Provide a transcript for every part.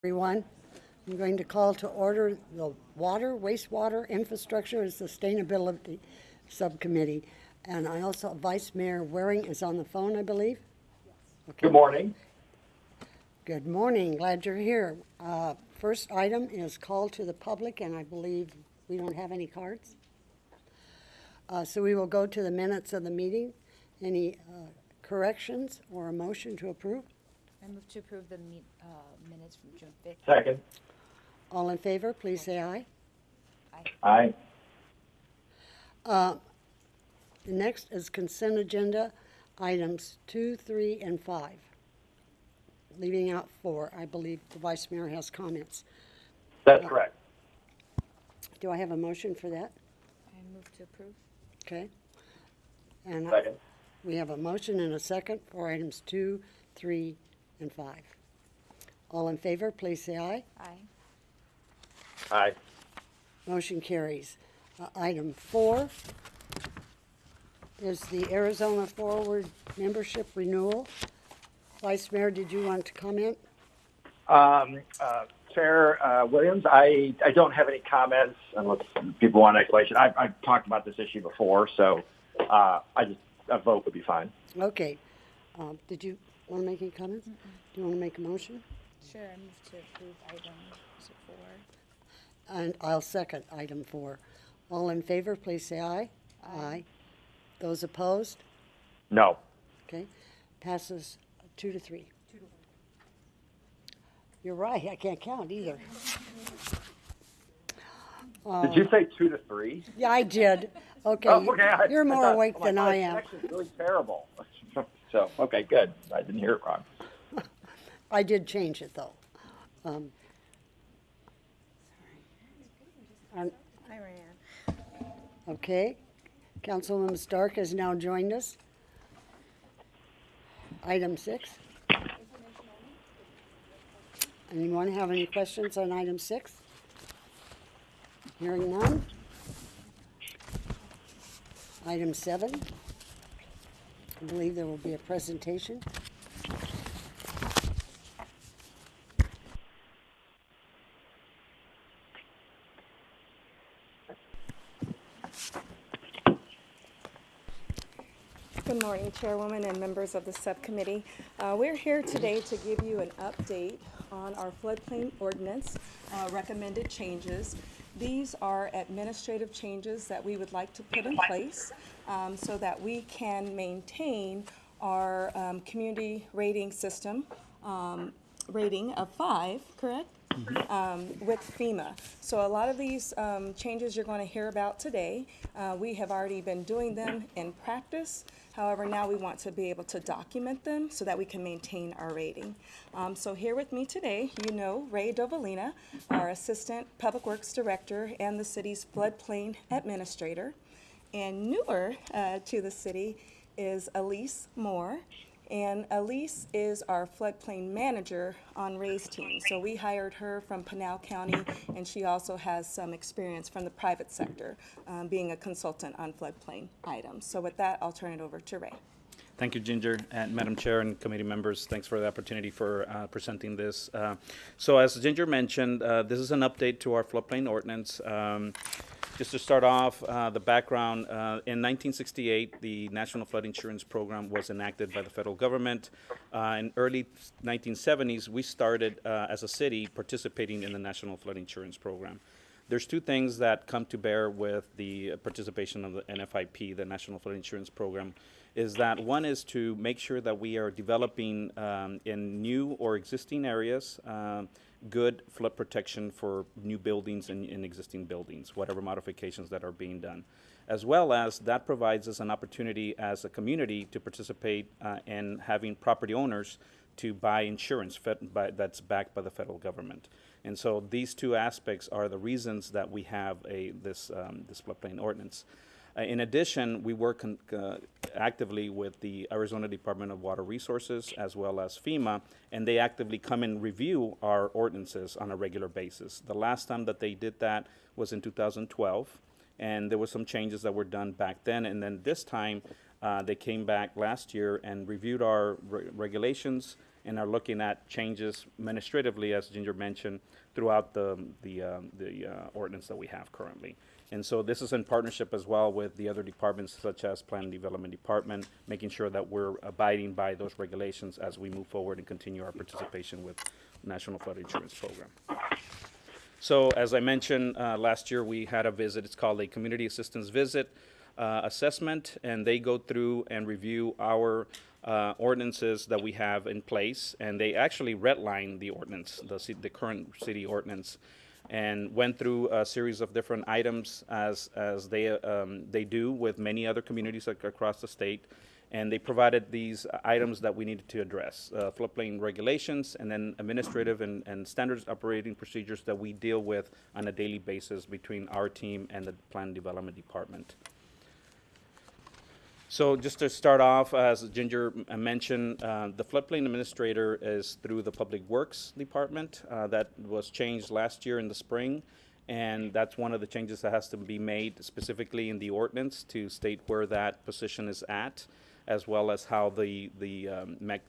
Everyone, I'm going to call to order the Water, Wastewater, Infrastructure and Sustainability Subcommittee. And I also, Vice Mayor Waring is on the phone, I believe? Okay. Good morning. Good morning, glad you're here. First item is call to the public, and I believe we don't have any cards. So we will go to the minutes of the meeting. Any corrections or a motion to approve? I move to approve the minutes from June 5th. Second. All in favor, please say aye. Aye. The next is consent agenda, items 2, 3, and 5. Leaving out 4, I believe the Vice Mayor has comments. That's correct. Do I have a motion for that? I move to approve. Okay. And Second. we have a motion and a second for items 2, 3, and 5. All in favor, please say aye. Aye. Aye. Motion carries. Item 4 is the Arizona Forward Membership Renewal. Vice Mayor, did you want to comment? Chair Williams, I don't have any comments unless people want an explanation. I've talked about this issue before, so a vote would be fine. Okay. Did you want to make any comments? Do you want to make a motion? Sure, I move to approve item 4. And I'll second item 4. All in favor, please say aye. Aye. Those opposed? No. Okay. Passes 2 to 3. You're right, I can't count either. Did you say 2 to 3? Yeah, I did. Okay. Oh, okay. You're more awake than I am. It's actually really terrible. So, okay, good. I didn't hear it wrong. I did change it, though. I ran. Okay. Councilwoman Stark has now joined us. Item 6. Anyone have any questions on item 6? Hearing none. Item 7. I believe there will be a presentation. Good morning, Chairwoman and members of the subcommittee. We're here today to give you an update on our floodplain ordinance recommended changes. These are administrative changes that we would like to put in place so that we can maintain our community rating system rating of 5, correct? With FEMA. So a lot of these changes you're going to hear about today, we have already been doing them in practice. However, now we want to be able to document them so that we can maintain our rating. So here with me today, you know Ray Dovalina, our Assistant Public Works Director and the city's floodplain administrator. And newer to the city is Elise Moore. And Elise is our floodplain manager on Ray's team. So we hired her from Pinal County, and she also has some experience from the private sector, being a consultant on floodplain items. So with that, I'll turn it over to Ray. Thank you, Ginger, and Madam Chair and committee members. Thanks for the opportunity for presenting this. So as Ginger mentioned, this is an update to our floodplain ordinance. Just to start off, the background, in 1968, the National Flood Insurance Program was enacted by the federal government. In early 1970s, we started, as a city, participating in the National Flood Insurance Program. There's 2 things that come to bear with the participation of the NFIP, the National Flood Insurance Program, is that one is to make sure that we are developing in new or existing areas good flood protection for new buildings and in existing buildings, whatever modifications that are being done. As well as that provides us an opportunity as a community to participate in having property owners to buy insurance that's backed by the federal government. And so these 2 aspects are the reasons that we have this floodplain ordinance. In addition, we work actively with the Arizona Department of Water Resources as well as FEMA, and they actively come and review our ordinances on a regular basis. The last time that they did that was in 2012, and there were some changes that were done back then, and then this time they came back last year and reviewed our regulations and are looking at changes administratively, as Ginger mentioned, throughout the ordinance that we have currently. And so this is in partnership as well with the other departments such as Plan and Development Department, making sure that we're abiding by those regulations as we move forward and continue our participation with National Flood Insurance Program. So as I mentioned, last year we had a visit. It's called a Community Assistance Visit Assessment, and they go through and review our ordinances that we have in place, and they actually redline the ordinance, the current city ordinance, and went through a series of different items as they do with many other communities across the state. And they provided these items that we needed to address, floodplain regulations, and then administrative and standards operating procedures that we deal with on a daily basis between our team and the Plan Development Department. So just to start off, as Ginger mentioned, the floodplain administrator is through the Public Works Department. That was changed last year in the spring, and that's one of the changes that has to be made specifically in the ordinance to state where that position is at, as well as how the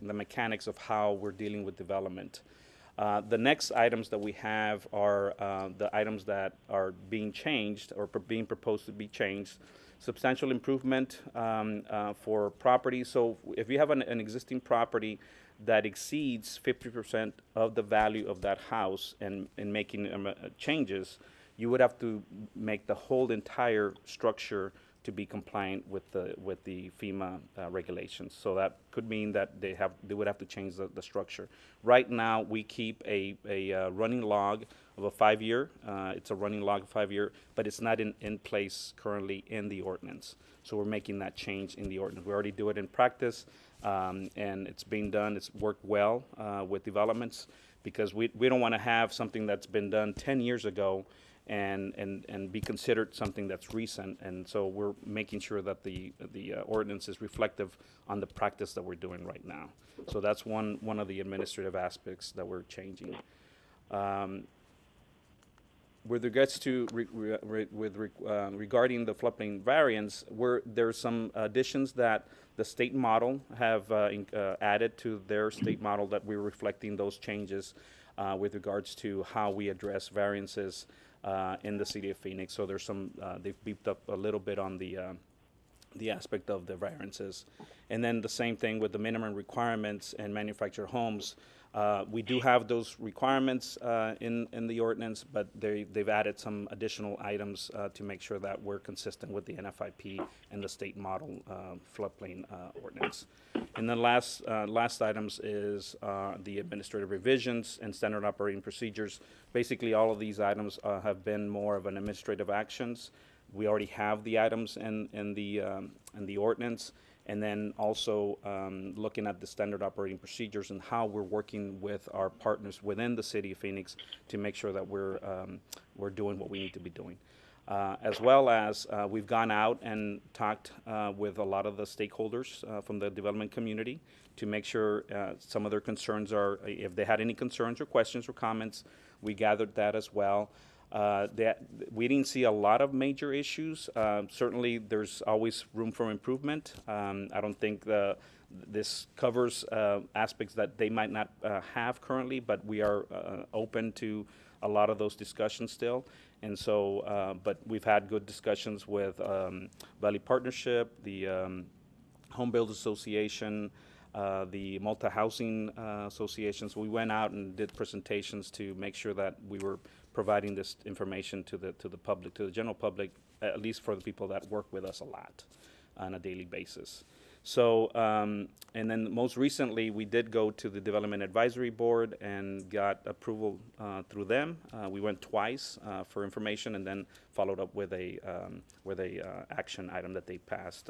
mechanics of how we're dealing with development. The next items that we have are the items that are being changed or being proposed to be changed. Substantial improvement for property. So if you have an existing property that exceeds 50% of the value of that house and making changes, you would have to make the whole entire structure to be compliant with the FEMA regulations. So that could mean that they would have to change the structure. Right now, we keep a running log of a 5-year. It's a running log of 5-year, but it's not in place currently in the ordinance. So we're making that change in the ordinance. We already do it in practice, and it's being done. It's worked well with developments, because we don't want to have something that's been done 10 years ago and be considered something that's recent. And so we're making sure that the ordinance is reflective on the practice that we're doing right now. So that's one of the administrative aspects that we're changing. With regards to regarding the floodplain variance, there's some additions that the state model have added to their state model that we're reflecting those changes with regards to how we address variances in the city of Phoenix. So there's some, they've beefed up a little bit on the aspect of the variances. And then the same thing with the minimum requirements and manufactured homes. We do have those requirements in the ordinance, but they've added some additional items to make sure that we're consistent with the NFIP and the state model floodplain ordinance. And the last items is the administrative revisions and standard operating procedures. Basically, all of these items have been more of an administrative actions. We already have the items in the ordinance. And then also looking at the standard operating procedures and how we're working with our partners within the city of Phoenix to make sure that we're doing what we need to be doing. As well as we've gone out and talked with a lot of the stakeholders from the development community to make sure some of their concerns are, if they had any concerns or questions or comments, we gathered that as well. We didn't see a lot of major issues. Certainly, there's always room for improvement. I don't think this covers aspects that they might not have currently, but we are open to a lot of those discussions still. And so, but we've had good discussions with Valley Partnership, the Home Builders Association, the multi-housing associations. We went out and did presentations to make sure that we were providing this information to the public, to the general public, at least for the people that work with us a lot on a daily basis. So, and then most recently, we did go to the Development Advisory Board and got approval through them. We went twice for information, and then followed up with a action item that they passed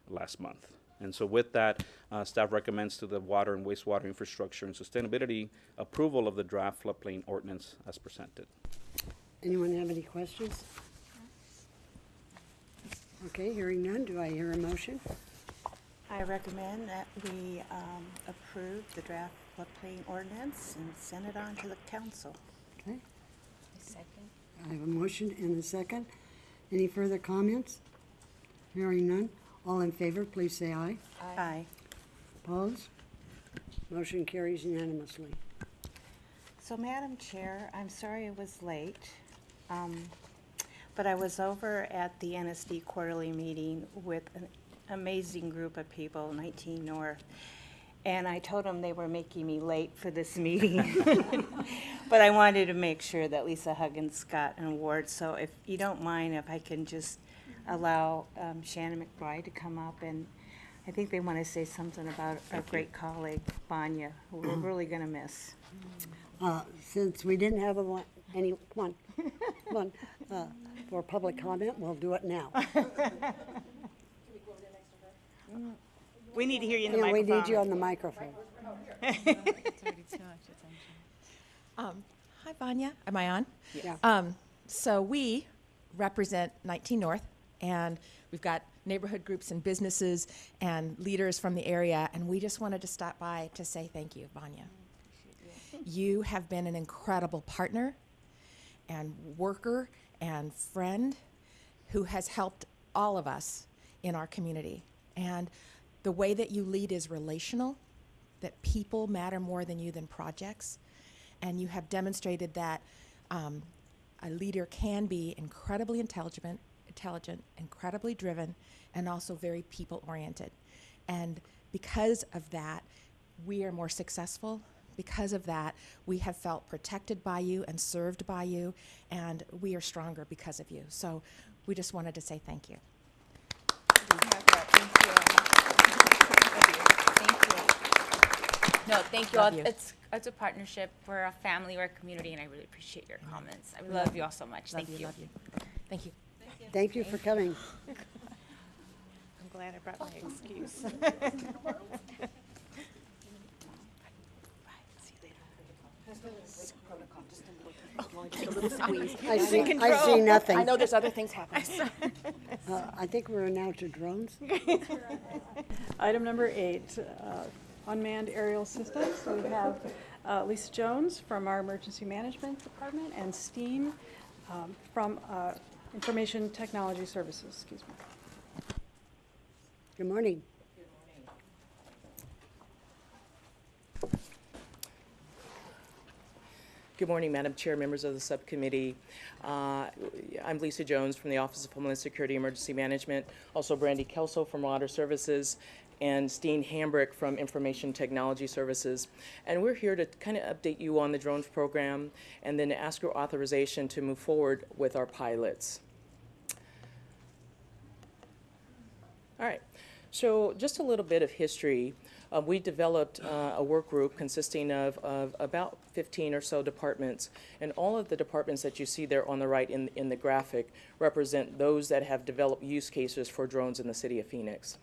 last month. And so with that, staff recommends to the Water and Wastewater Infrastructure and Sustainability approval of the draft floodplain ordinance as presented. Anyone have any questions? Okay, hearing none, do I hear a motion? I recommend that we approve the draft floodplain ordinance and send it on to the council. Okay, Second. I have a motion and a second. Any further comments? Hearing none, all in favor, please say aye. Aye. Opposed? Motion carries unanimously. So, Madam Chair, I'm sorry I was late, but I was over at the NSD quarterly meeting with an amazing group of people, 19 North, and I told them they were making me late for this meeting. But I wanted to make sure that Lisa Huggins got an award, so if you don't mind, if I can just allow Shannon McBride to come up, and I think they want to say something about our great colleague, Vanya, who we're really going to miss. Since we didn't have anyone for public comment, we'll do it now. We need to hear you in the Yeah, we microphone. need you on the microphone. Hi, Vanya. Am I on? Yeah. So we represent 19 North, and we've got neighborhood groups and businesses and leaders from the area, and we just wanted to stop by to say thank you, Vanya. You have been an incredible partner and worker and friend who has helped all of us in our community. And the way that you lead is relational, that people matter more than you than projects. And you have demonstrated that a leader can be incredibly intelligent, incredibly driven, and also very people-oriented. And because of that, we are more successful. Because of that, we have felt protected by you and served by you, and we are stronger because of you. So we just wanted to say thank you. No, thank you all. Love you. It's a partnership. We're a family, we're a community, and I really appreciate your comments. I love you all so much. Thank you. Love you. Thank you. Thank you for coming. I'm glad I brought my excuse. I see nothing. I know there's other things happening. I think we're now to drones. Item number 8, unmanned aerial systems. We have Lisa Jones from our Emergency Management Department and Steen from Information Technology Services. Excuse me. Good morning. Good morning, Madam Chair, members of the subcommittee. I'm Lisa Jones from the Office of Homeland Security Emergency Management, also Brandy Kelso from Water Services, and Steen Hambrick from Information Technology Services. And we're here to kind of update you on the drones program and then to ask your authorization to move forward with our pilots. All right, so just a little bit of history. We developed a work group consisting of about 15 or so departments, and all of the departments that you see there on the right in the graphic represent those that have developed use cases for drones in the city of Phoenix.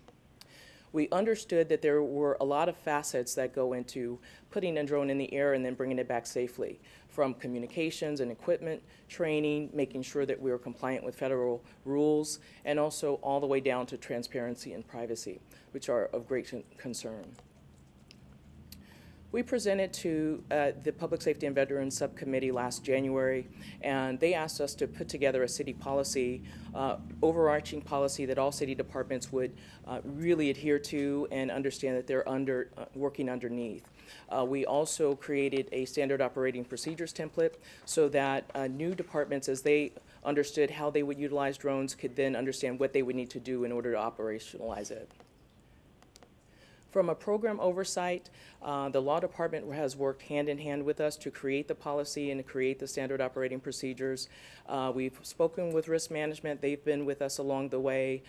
We understood that there were a lot of facets that go into putting a drone in the air and then bringing it back safely, from communications and equipment, training, making sure that we are compliant with federal rules, and also all the way down to transparency and privacy, which are of great concern. We presented to the Public Safety and Veterans Subcommittee last January, and they asked us to put together a city policy, overarching policy that all city departments would really adhere to and understand that they're working underneath. We also created a standard operating procedures template so that new departments, as they understood how they would utilize drones, could then understand what they would need to do in order to operationalize it. From a program oversight, the law department has worked hand in hand with us to create the policy and to create the standard operating procedures. We've spoken with risk management. They've been with us along the way.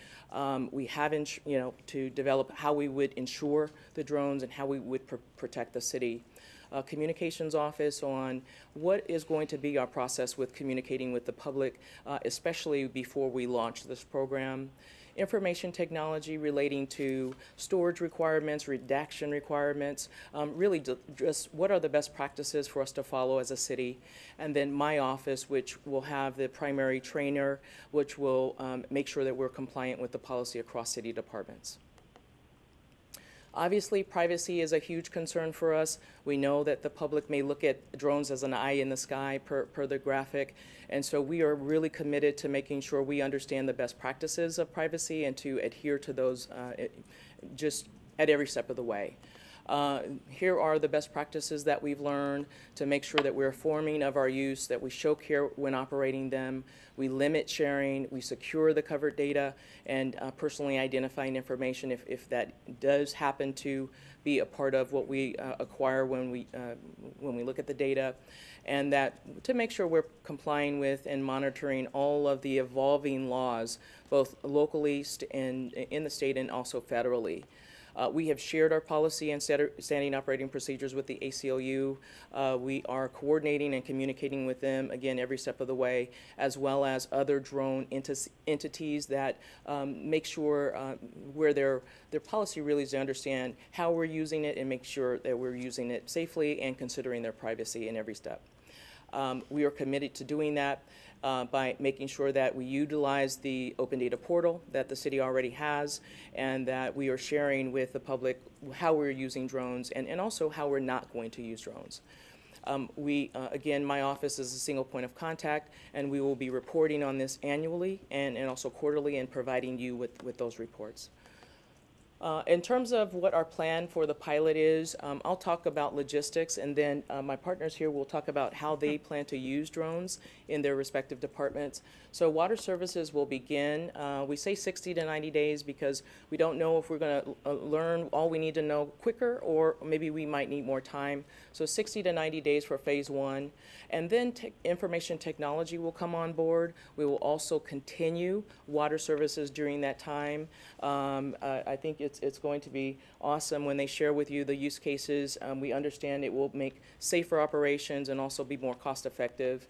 We have, to develop how we would insure the drones and how we would protect the city. Communications office on what is going to be our process with communicating with the public, especially before we launch this program. Information technology relating to storage requirements, redaction requirements, really just what are the best practices for us to follow as a city. And then my office, which will have the primary trainer, which will make sure that we're compliant with the policy across city departments. Obviously, privacy is a huge concern for us. We know that the public may look at drones as an eye in the sky per the graphic, and so we are really committed to making sure we understand the best practices of privacy and to adhere to those just at every step of the way. Here are the best practices that we've learned to make sure that we're informing of our use, that we show care when operating them, we limit sharing, we secure the covered data, and personally identifying information if that does happen to be a part of what we acquire when we look at the data, and that to make sure we're complying with and monitoring all of the evolving laws, both locally and in the state and also federally. We have shared our policy and standing operating procedures with the ACLU. We are coordinating and communicating with them, again, every step of the way, as well as other drone entities that make sure where their policy really is to understand how we're using it and make sure that we're using it safely and considering their privacy in every step. We are committed to doing that by making sure that we utilize the open data portal that the city already has, and that we are sharing with the public how we're using drones and also how we're not going to use drones. Again, my office is a single point of contact, and we will be reporting on this annually and also quarterly and providing you with those reports. In terms of what our plan for the pilot is, I'll talk about logistics, and then my partners here will talk about how they plan to use drones in their respective departments. So water services will begin, we say 60 to 90 days because we don't know if we're going to learn all we need to know quicker, or maybe we might need more time. So 60 to 90 days for phase one. And then information technology will come on board. We will also continue water services during that time. I think it's going to be awesome when they share with you the use cases. We understand it will make safer operations and also be more cost effective.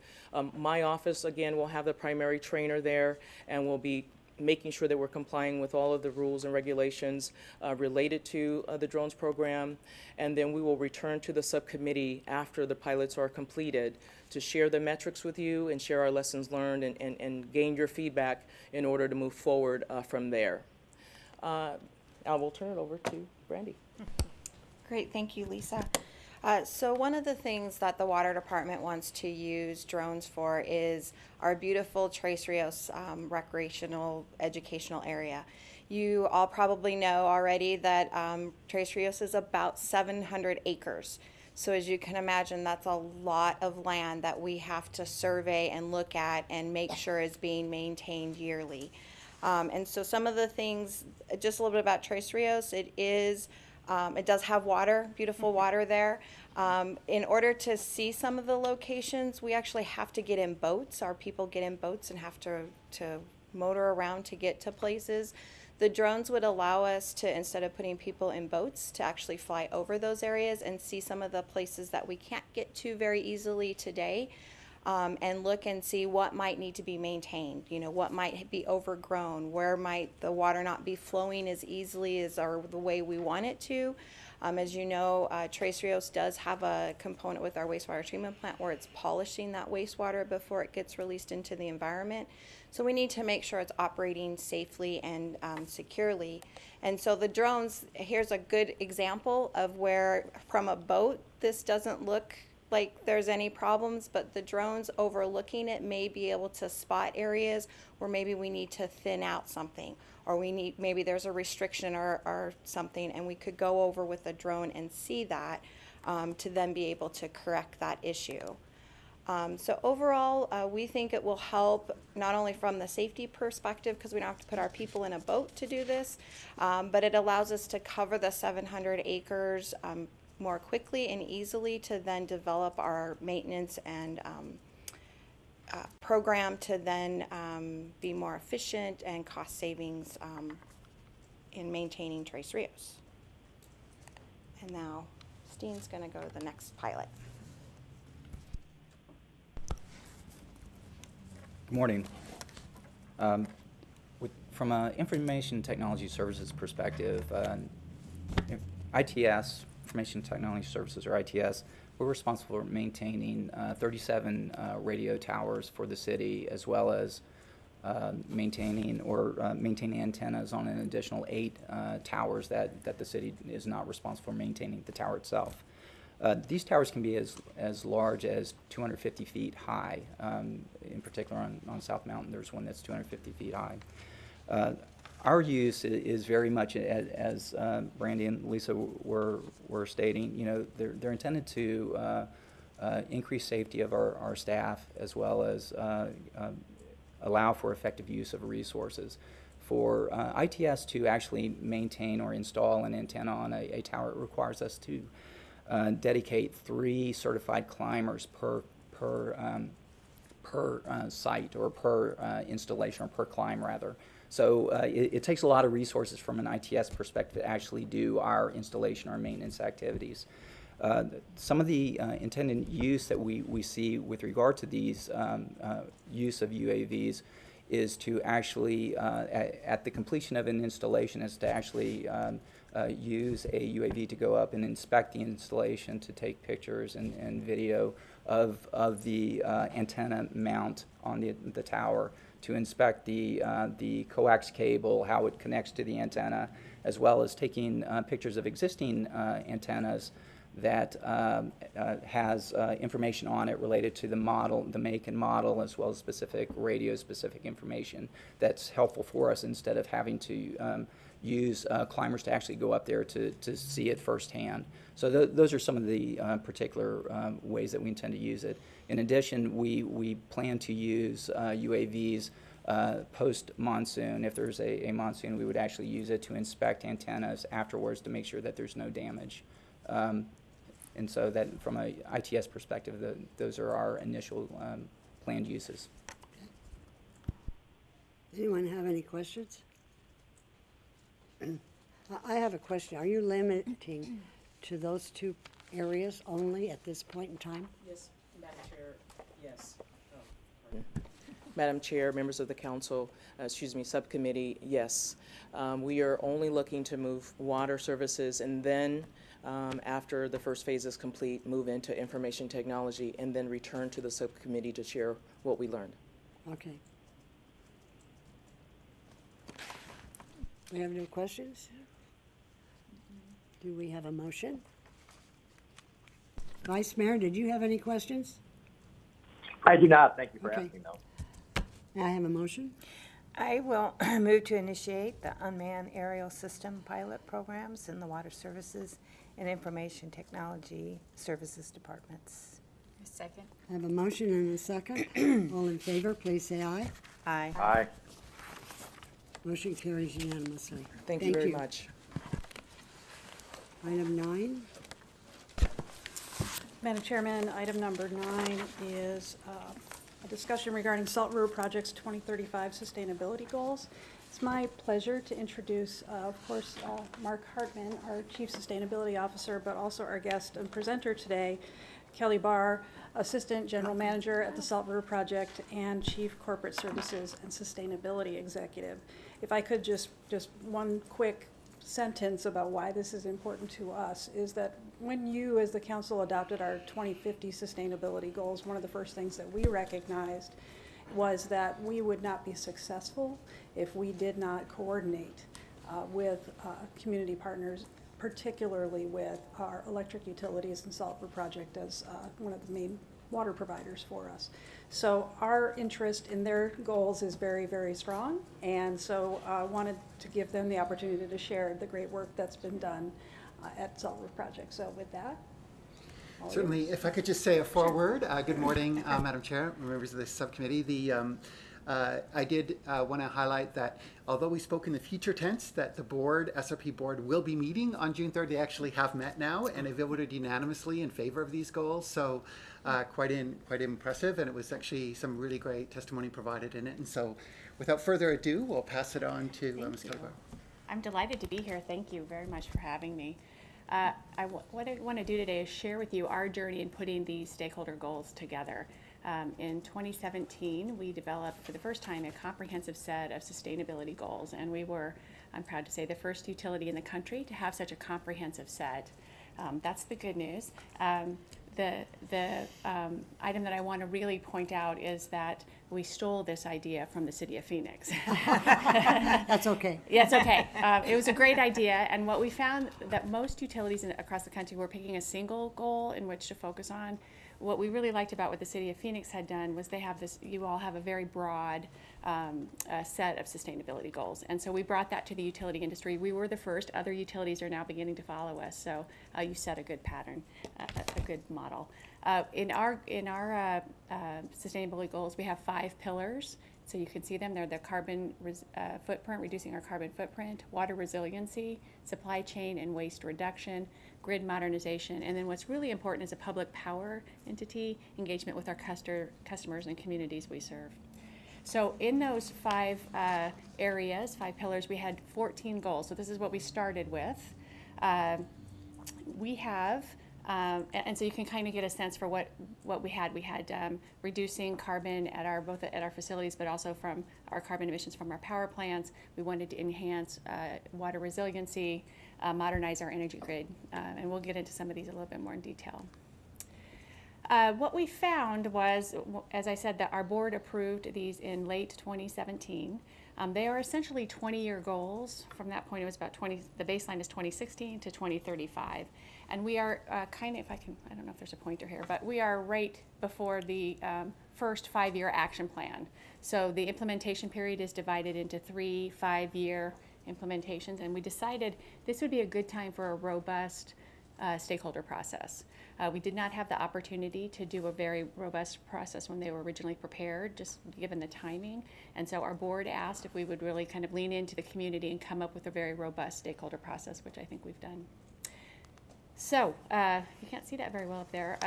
My office, again, will have the primary trainer there, and will be making sure that we're complying with all of the rules and regulations related to the drones program. And then we will return to the subcommittee after the pilots are completed to share the metrics with you and share our lessons learned and gain your feedback in order to move forward from there. I will turn it over to Brandy. Great, thank you, Lisa. So one of the things that the water department wants to use drones for is our beautiful Tres Rios recreational educational area. You all probably know already that Tres Rios is about 700 acres. So as you can imagine, that's a lot of land that we have to survey and look at and make sure is being maintained yearly. And so some of the things, just a little bit about Tres Rios, it does have water, beautiful water there. In order to see some of the locations, we actually have to get in boats. Our people get in boats and have to motor around to get to places. The drones would allow us to, instead of putting people in boats, to actually fly over those areas and see some of the places that we can't get to very easily today. And look and see what might need to be maintained, you know, what might be overgrown, where might the water not be flowing as easily as or the way we want it to. As you know, Tres Rios does have a component with our wastewater treatment plant where it's polishing that wastewater before it gets released into the environment. So we need to make sure it's operating safely and securely. And so the drones, here's a good example of where from a boat, this doesn't look like there's any problems, but the drones overlooking it may be able to spot areas where maybe we need to thin out something, or maybe there's a restriction or something, and we could go over with a drone and see that to then be able to correct that issue. So overall, we think it will help not only from the safety perspective, because we don't have to put our people in a boat to do this, but it allows us to cover the 700 acres more quickly and easily to then develop our maintenance and program to then be more efficient and cost savings in maintaining Tres Rios. And now Steen's going to go to the next pilot. Good morning. From an information technology services perspective, ITS, Information Technology Services, or ITS, we're responsible for maintaining 37 radio towers for the city, as well as maintaining antennas on an additional 8 towers that the city is not responsible for maintaining the tower itself. These towers can be as large as 250 feet high. In particular on South Mountain, there's one that's 250 feet high. Our use is very much, as Brandy and Lisa were stating, you know, they're intended to increase safety of our staff, as well as allow for effective use of resources. For ITS to actually maintain or install an antenna on a tower, it requires us to dedicate 3 certified climbers per site, or per installation, or per climb rather. So it takes a lot of resources from an ITS perspective to actually do our installation or maintenance activities. Some of the intended use that we see with regard to these use of UAVs is to actually, at the completion of an installation, is to actually use a UAV to go up and inspect the installation, to take pictures and video of the antenna mount on the tower, to inspect the coax cable, how it connects to the antenna, as well as taking pictures of existing antennas that has information on it related to the model, the make and model, as well as specific radio-specific information that's helpful for us, instead of having to use climbers to actually go up there to see it firsthand. So those are some of the particular ways that we intend to use it. In addition, we plan to use UAVs post-monsoon. If there's a monsoon, we would actually use it to inspect antennas afterwards to make sure that there's no damage. And so that, from a ITS perspective, those are our initial planned uses. Does anyone have any questions? I have a question. Are you limiting to those 2 areas only at this point in time? Yes, Madam Chair, yes. Madam Chair, members of the council, subcommittee, yes. We are only looking to move water services, and then after the first phase is complete, move into information technology, and then return to the subcommittee to share what we learned. Okay. We have no questions? Do we have a motion? Vice Mayor, did you have any questions? I do not. Thank you for Okay. asking, though. May I have a motion? I will move to initiate the unmanned aerial system pilot programs in the Water Services and Information Technology Services Departments. Second. I have a motion and a second. All in favor, please say aye. Aye. Aye. Motion carries unanimously. Thank you very much. Item 9. Madam Chairman, item number 9 is a discussion regarding Salt River Project's 2035 sustainability goals. It's my pleasure to introduce, of course, Mark Hartman, our Chief Sustainability Officer, but also our guest and presenter today, Kelly Barr, Assistant General Manager at the Salt River Project and Chief Corporate Services and Sustainability Executive. If I could just one quick sentence about why this is important to us is that when you, as the council, adopted our 2050 sustainability goals, one of the first things that we recognized was that we would not be successful if we did not coordinate with community partners, particularly with our electric utilities and Salt River Project as one of the main water providers for us. So our interest in their goals is very, very strong, and so I wanted to give them the opportunity to share the great work that's been done at Salt River Project. So with that, certainly, if I could just say a foreword. Good morning, Madam Chair, members of the subcommittee. I did want to highlight that although we spoke in the future tense, that the board, SRP board, will be meeting on June 3rd. They actually have met now and have voted unanimously in favor of these goals. So quite impressive, and it was actually some really great testimony provided in it. And so without further ado, we'll pass it on to Ms. Kelly. I'm delighted to be here. Thank you very much for having me. What I want to do today is share with you our journey in putting these stakeholder goals together. In 2017, we developed for the first time a comprehensive set of sustainability goals, and we were, I'm proud to say, the first utility in the country to have such a comprehensive set. That's the good news. The item that I want to really point out is that we stole this idea from the city of Phoenix. That's okay. Yeah, it's okay. It was a great idea, and what we found that most utilities across the country were picking a single goal in which to focus on. what we really liked about what the City of Phoenix had done was they have this, you all have a very broad set of sustainability goals. And so we brought that to the utility industry. We were the first. Other utilities are now beginning to follow us. So you set a good pattern, a good model. In our sustainability goals, we have 5 pillars. So you can see them. They're the carbon footprint, reducing our carbon footprint, water resiliency, supply chain and waste reduction, grid modernization, and then what's really important is a public power entity, engagement with our customers and communities we serve. So in those 5 areas, 5 pillars, we had 14 goals. So this is what we started with. We have and so you can kind of get a sense for what we had. We had reducing carbon at both at our facilities, but also from our carbon emissions from our power plants. We wanted to enhance water resiliency, modernize our energy grid, and we'll get into some of these a little bit more in detail. What we found was, as I said, that our board approved these in late 2017. They are essentially 20-year goals. From that point, it was about the baseline is 2016 to 2035. And we are kind of, I don't know if there's a pointer here, but we are right before the first 5-year action plan. So the implementation period is divided into 3 5-year implementations, and we decided this would be a good time for a robust stakeholder process. We did not have the opportunity to do a very robust process when they were originally prepared, just given the timing. And so our board asked if we would really kind of lean into the community and come up with a very robust stakeholder process, which I think we've done. So you can't see that very well up there,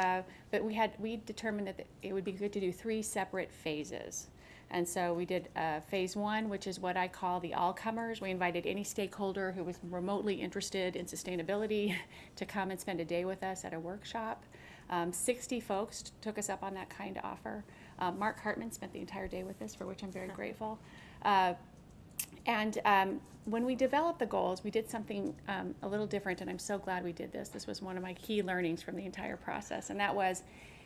but we determined that it would be good to do 3 separate phases. And so we did phase 1, which is what I call the all-comers. We invited any stakeholder who was remotely interested in sustainability to come and spend a day with us at a workshop. 60 folks took us up on that kind offer. Mark Hartman spent the entire day with us, for which I'm very grateful. When we developed the goals, we did something a little different, and I'm so glad we did this. This was one of my key learnings from the entire process, and that was,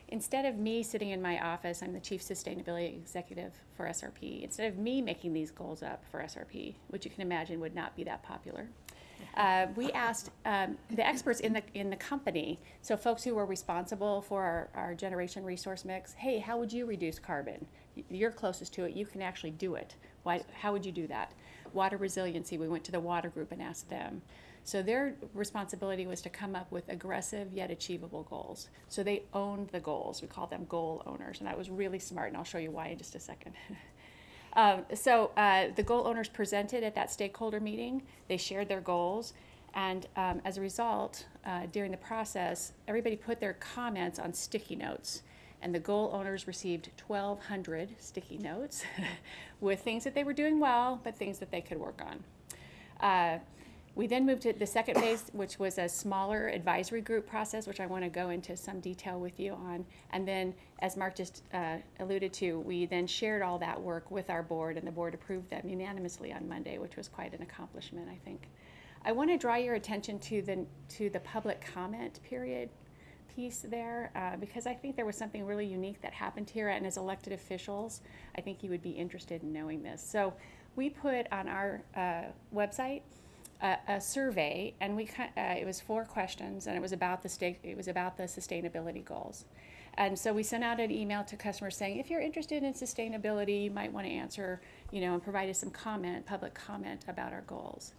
instead of me sitting in my office, I'm the Chief Sustainability Executive for SRP, instead of me making these goals up for SRP, which you can imagine would not be that popular, we asked the experts in the company, so folks who were responsible for our generation resource mix, hey, how would you reduce carbon? You're closest to it. You can actually do it. How would you do that? Water resiliency, we went to the water group and asked them. So their responsibility was to come up with aggressive yet achievable goals. So they owned the goals. We call them goal owners, and that was really smart, and I'll show you why in just a second. The goal owners presented at that stakeholder meeting. They shared their goals, and as a result, during the process, everybody put their comments on sticky notes. And the goal owners received 1,200 sticky notes with things that they were doing well, but things that they could work on. We then moved to the second phase, which was a smaller advisory group process, which I want to go into some detail with you on. And then, as Mark just alluded to, we then shared all that work with our board, and the board approved them unanimously on Monday, which was quite an accomplishment, I think. I want to draw your attention to the public comment period piece there, because I think there was something really unique that happened here, and as elected officials, I think you would be interested in knowing this. So we put on our website a survey, and it was 4 questions, and it was about the sustainability goals. And so we sent out an email to customers saying, if you're interested in sustainability, you might want to answer, and provide us some public comment about our goals.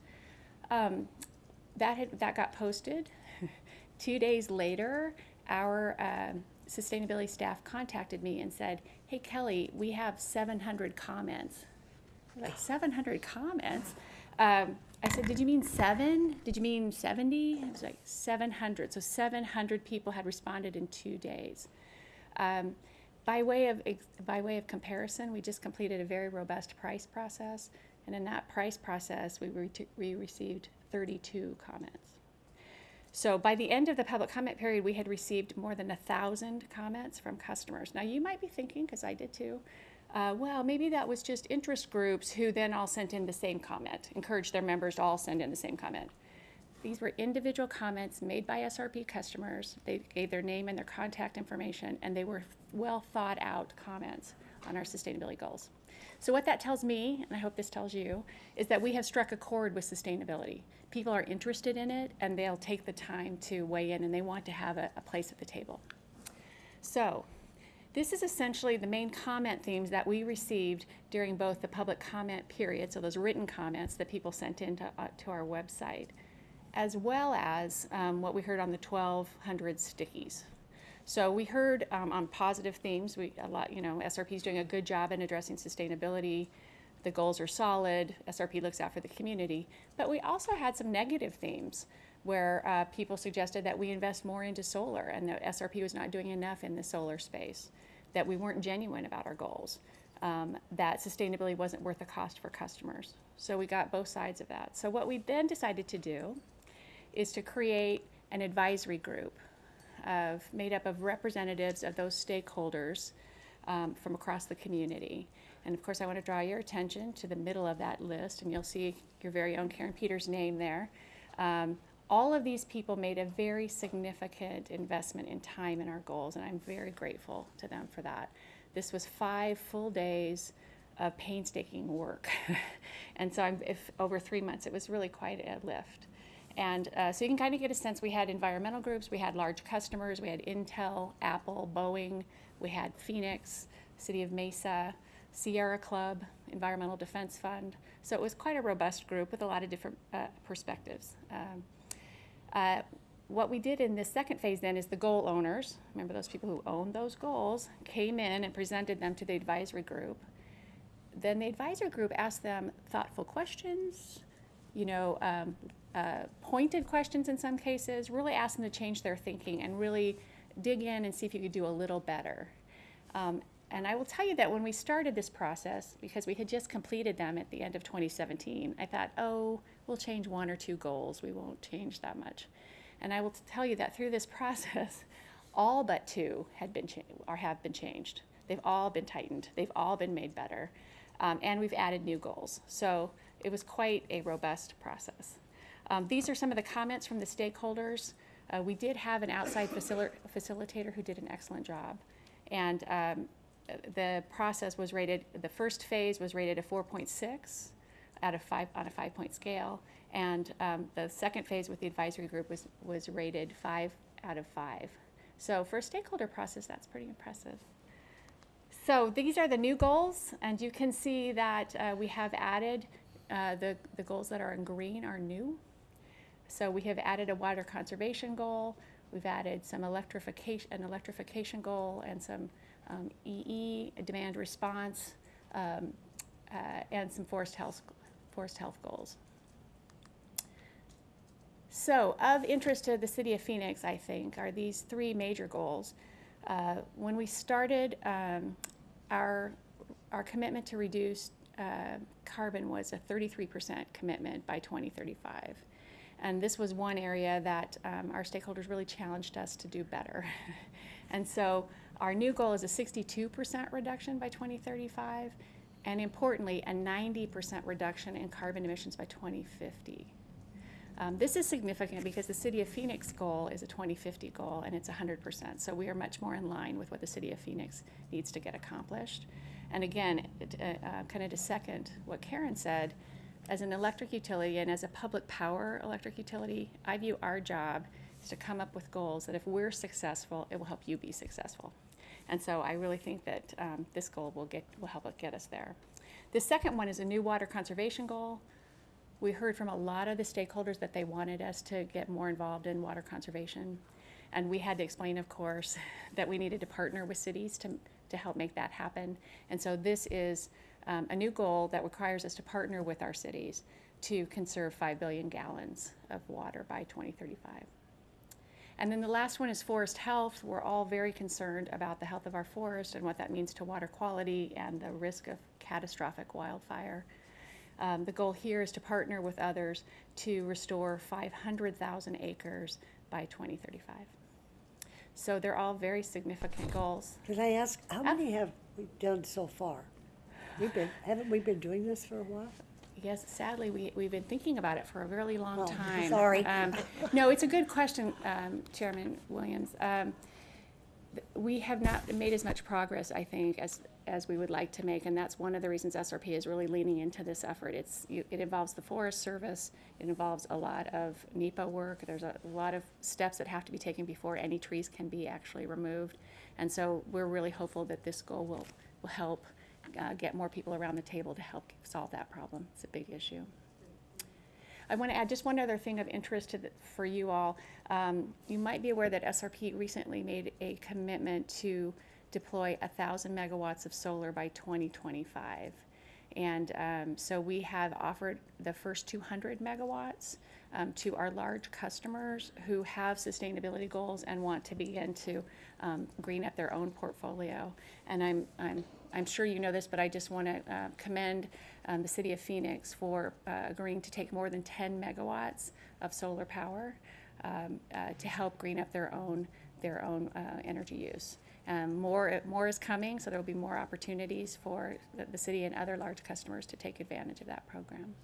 That got posted. 2 days later, our sustainability staff contacted me and said, hey, Kelly, we have 700 comments. Like, 700 comments? I said, did you mean 7? Did you mean 70? It was like 700. So 700 people had responded in 2 days. By way of comparison, we just completed a very robust price process. And in that price process, we received 32 comments. So by the end of the public comment period, we had received more than 1,000 comments from customers. Now you might be thinking, because I did too, well, maybe that was just interest groups who then all sent in the same comment, encouraged their members to all send in the same comment. These were individual comments made by SRP customers. They gave their name and their contact information, and they were well thought out comments on our sustainability goals. So what that tells me, and I hope this tells you, is that we have struck a chord with sustainability. People are interested in it, and they'll take the time to weigh in, and they want to have a place at the table. So, this is essentially the main comment themes that we received during both the public comment period, so those written comments that people sent in to our website, as well as what we heard on the 1,200 stickies. So we heard on positive themes, SRP is doing a good job in addressing sustainability. The goals are solid. SRP looks out for the community. But we also had some negative themes where people suggested that we invest more into solar and that SRP was not doing enough in the solar space, that we weren't genuine about our goals, that sustainability wasn't worth the cost for customers. So we got both sides of that. So what we then decided to do is to create an advisory group made up of representatives of those stakeholders from across the community. And of course, I want to draw your attention to the middle of that list, and you'll see your very own Karen Peters' name there. All of these people made a very significant investment in time in our goals, and I'm very grateful to them for that. This was 5 full days of painstaking work. And so over 3 months, it was really quite a lift. And so you can kind of get a sense, we had environmental groups, we had large customers, we had Intel, Apple, Boeing, we had Phoenix, City of Mesa, Sierra Club, Environmental Defense Fund. So it was quite a robust group with a lot of different perspectives. What we did in this second phase then is the goal owners, remember those people who owned those goals, came in and presented them to the advisory group. Then the advisory group asked them thoughtful questions, pointed questions in some cases, really asked them to change their thinking and really dig in and see if you could do a little better. And I will tell you that when we started this process, because we had just completed them at the end of 2017, I thought, oh, we'll change 1 or 2 goals. We won't change that much. And I will tell you that through this process, all but 2 have been changed. They've all been tightened. They've all been made better. And we've added new goals. So it was quite a robust process. These are some of the comments from the stakeholders. We did have an outside facilitator who did an excellent job. And the process was rated, the first phase was rated a 4.6 out of 5 on a 5-point scale. And the second phase with the advisory group was rated 5 out of 5. So for a stakeholder process, that's pretty impressive. So these are the new goals, and you can see that we have added the goals that are in green are new. So we have added a water conservation goal. We've added some an electrification goal, and some EE, demand response, and some forest health goals. So of interest to the City of Phoenix, I think, are these 3 major goals. When we started, our commitment to reduce carbon was a 33% commitment by 2035. And this was one area that our stakeholders really challenged us to do better. And so our new goal is a 62% reduction by 2035, and importantly, a 90% reduction in carbon emissions by 2050. This is significant because the City of Phoenix goal is a 2050 goal, and it's 100%. So we are much more in line with what the City of Phoenix needs to get accomplished. And again, kind of to second what Karen said, as an electric utility and as a public power electric utility, I view our job is to come up with goals that if we're successful, it will help you be successful. And so I really think that this goal will help get us there. The second one is a new water conservation goal. We heard from a lot of the stakeholders that they wanted us to get more involved in water conservation. And we had to explain, of course, that we needed to partner with cities to help make that happen. And so this is a new goal that requires us to partner with our cities to conserve 5 billion gallons of water by 2035. And then the last one is forest health. We're all very concerned about the health of our forest and what that means to water quality and the risk of catastrophic wildfire. The goal here is to partner with others to restore 500,000 acres by 2035. So they're all very significant goals. Could I ask, how many have we done so far? Haven't we been doing this for a while? Yes, sadly, we've been thinking about it for a really long time. Sorry. No, it's a good question, Chairman Williams. we have not made as much progress, I think, as we would like to make, and that's one of the reasons SRP is really leaning into this effort. It involves the Forest Service, it involves a lot of NEPA work, there's a lot of steps that have to be taken before any trees can be actually removed, and so we're really hopeful that this goal will help get more people around the table to help solve that problem. It's a big issue. I want to add just one other thing of interest for you all. You might be aware that SRP recently made a commitment to deploy 1,000 megawatts of solar by 2025. And so we have offered the first 200 megawatts to our large customers who have sustainability goals and want to begin to green up their own portfolio. And I'm sure you know this, but I just want to commend the City of Phoenix for agreeing to take more than 10 megawatts of solar power to help green up their own energy use. More is coming, so there will be more opportunities for the city and other large customers to take advantage of that program.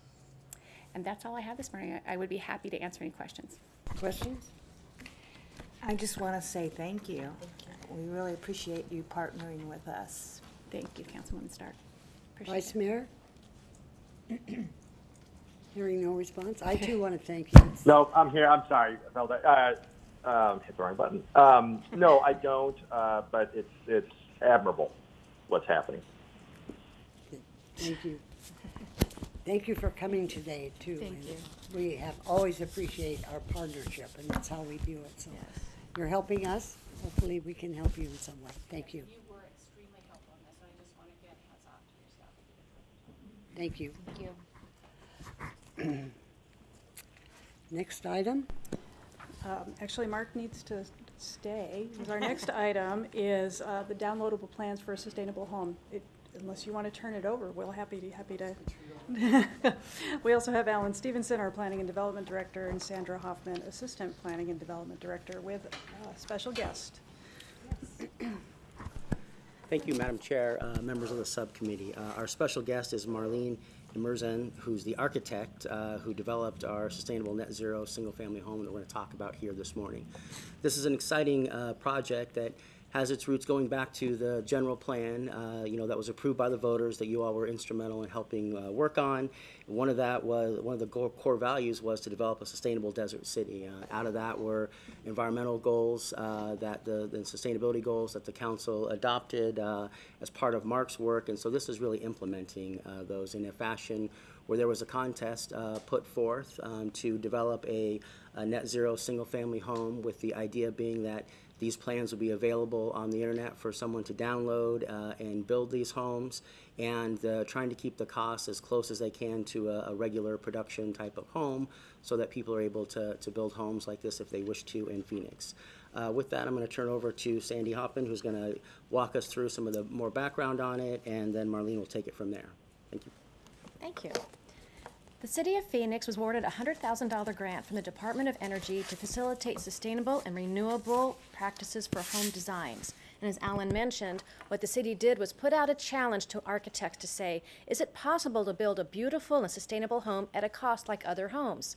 And that's all I have this morning. I would be happy to answer any questions. Questions? I just want to say thank you. We really appreciate you partnering with us. Thank you, Councilwoman Stark. Appreciate Vice it. Mayor? Hearing no response, I too want to thank you. No, I'm here. I'm sorry. I felt that. Hit the wrong button. No, I don't. But it's admirable what's happening. Thank you. Thank you for coming today, too. Thank you. We have always appreciate our partnership, and that's how we do it. So Yes. you're helping us. Hopefully, we can help you in some way. Thank you. You were extremely helpful in this, and I just want to give hats off to yourself. Thank you. Thank you. Next item. Actually, Mark needs to stay, because our next item is the downloadable plans for a sustainable home. Unless you want to turn it over, we'll happy to. We also have Alan Stevenson, our Planning and Development Director, and Sandra Hoffman, Assistant Planning and Development Director, with a special guest. Thank you, Madam Chair, members of the subcommittee. Our special guest is Marlene Emerson, who's the architect who developed our sustainable net zero single-family home that we're going to talk about here this morning. This is an exciting project that has its roots going back to the general plan, that was approved by the voters that you all were instrumental in helping work on. One of the core values was to develop a sustainable desert city. Out of that were environmental goals, that the sustainability goals that the council adopted as part of Mark's work, and so this is really implementing those in a fashion where there was a contest put forth to develop a net zero single-family home, with the idea being that these plans will be available on the internet for someone to download and build these homes, and trying to keep the costs as close as they can to a regular production type of home, so that people are able to build homes like this if they wish to in Phoenix. With that, I'm going to turn over to Sandy Hoffman, who's going to walk us through some of the more background on it, and then Marlene will take it from there. Thank you. Thank you. The City of Phoenix was awarded a $100,000 grant from the Department of Energy to facilitate sustainable and renewable practices for home designs. And as Alan mentioned, what the city did was put out a challenge to architects to say, is it possible to build a beautiful and sustainable home at a cost like other homes?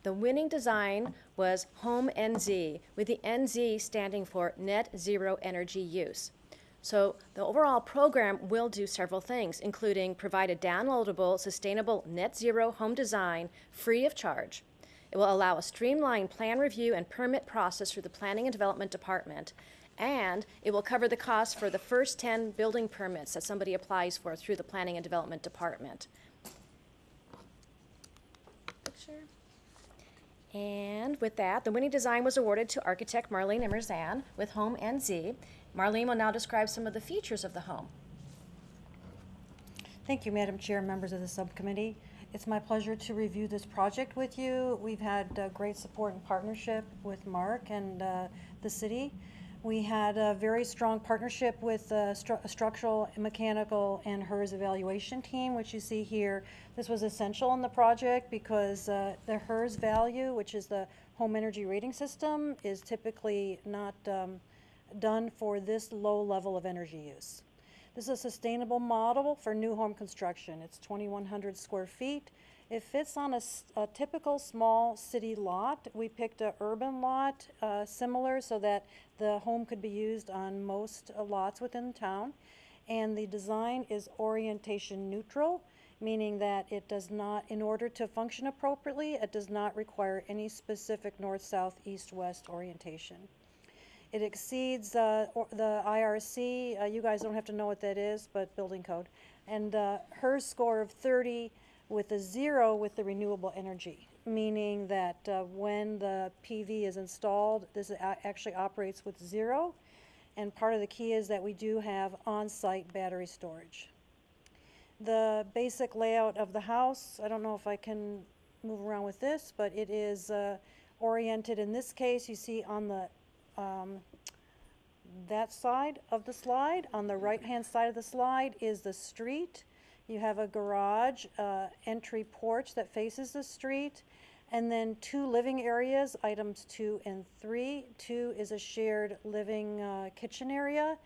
The winning design was Home NZ, with the NZ standing for Net Zero Energy Use. So the overall program will do several things, including provide a downloadable, sustainable net zero home design free of charge. It will allow a streamlined plan review and permit process through the Planning and Development Department, and it will cover the cost for the first 10 building permits that somebody applies for through the Planning and Development Department. Picture. And with that, the winning design was awarded to architect Marlene Emerson with Home NZ. Marlene will now describe some of the features of the home. Thank you, Madam Chair, members of the subcommittee. It's my pleasure to review this project with you. We've had great support and partnership with Mark and the city. We had a very strong partnership with a structural, mechanical, and HERS evaluation team, which you see here. This was essential in the project because the HERS value, which is the home energy rating system, is typically not done for this low level of energy use. This is a sustainable model for new home construction. It's 2,100 square feet. It fits on a typical small city lot. We picked a urban lot similar so that the home could be used on most lots within town. And the design is orientation neutral, meaning that it does not, in order to function appropriately, it does not require any specific north, south, east, west orientation. It exceeds the IRC. You guys don't have to know what that is, but building code. And her score of 30 with a 0 with the renewable energy, meaning that when the PV is installed, this actually operates with 0. And part of the key is that we do have on-site battery storage. The basic layout of the house, I don't know if I can move around with this, but it is oriented. In this case, you see on the that side of the slide. On the right-hand side of the slide is the street. You have a garage, entry porch that faces the street, and then 2 living areas, items 2 and 3. 2 is a shared living kitchen area,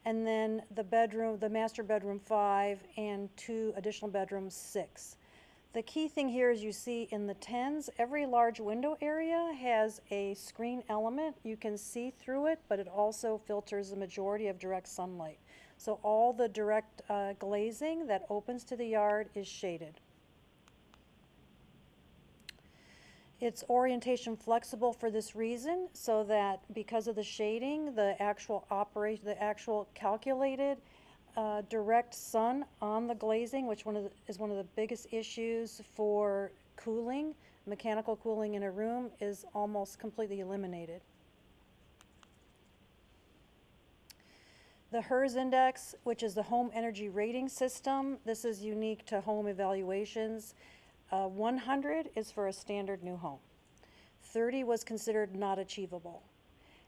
and then the bedroom, the master bedroom 5, and 2 additional bedrooms 6. The key thing here is you see in the 10s, every large window area has a screen element. You can see through it, but it also filters the majority of direct sunlight. So all the direct glazing that opens to the yard is shaded. It's orientation flexible for this reason, so that because of the shading, the actual calculated direct sun on the glazing, which is one of the biggest issues for cooling, mechanical cooling in a room, is almost completely eliminated. The HERS index, which is the home energy rating system, this is unique to home evaluations. 100 is for a standard new home. 30 was considered not achievable.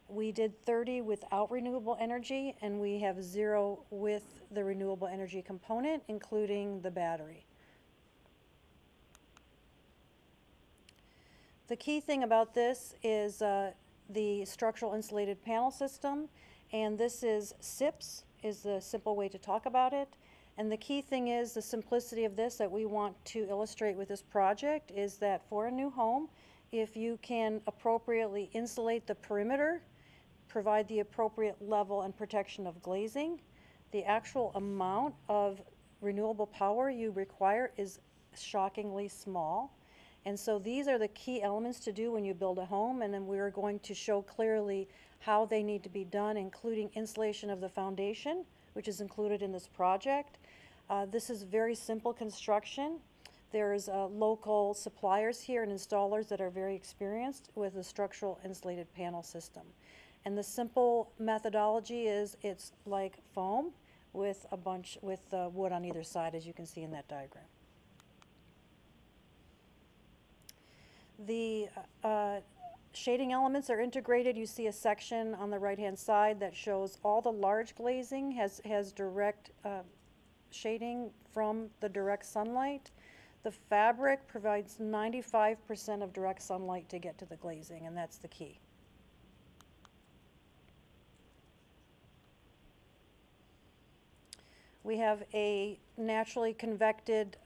We did 30 without renewable energy, and we have 0 with the renewable energy component, including the battery. The key thing about this is the structural insulated panel system, and this is SIPS, is the simple way to talk about it. And the key thing is the simplicity of this that we want to illustrate with this project is that for a new home, if you can appropriately insulate the perimeter, provide the appropriate level and protection of glazing, the actual amount of renewable power you require is shockingly small. And so these are the key elements to do when you build a home, and then we're going to show clearly how they need to be done, including insulation of the foundation, which is included in this project. This is very simple construction. There's local suppliers here and installers that are very experienced with the structural insulated panel system. And the simple methodology is it's like foam with a bunch with wood on either side, as you can see in that diagram. The shading elements are integrated. You see a section on the right-hand side that shows all the large glazing has direct shading from the direct sunlight. The fabric provides 95% of direct sunlight to get to the glazing, and that's the key. We have a naturally convected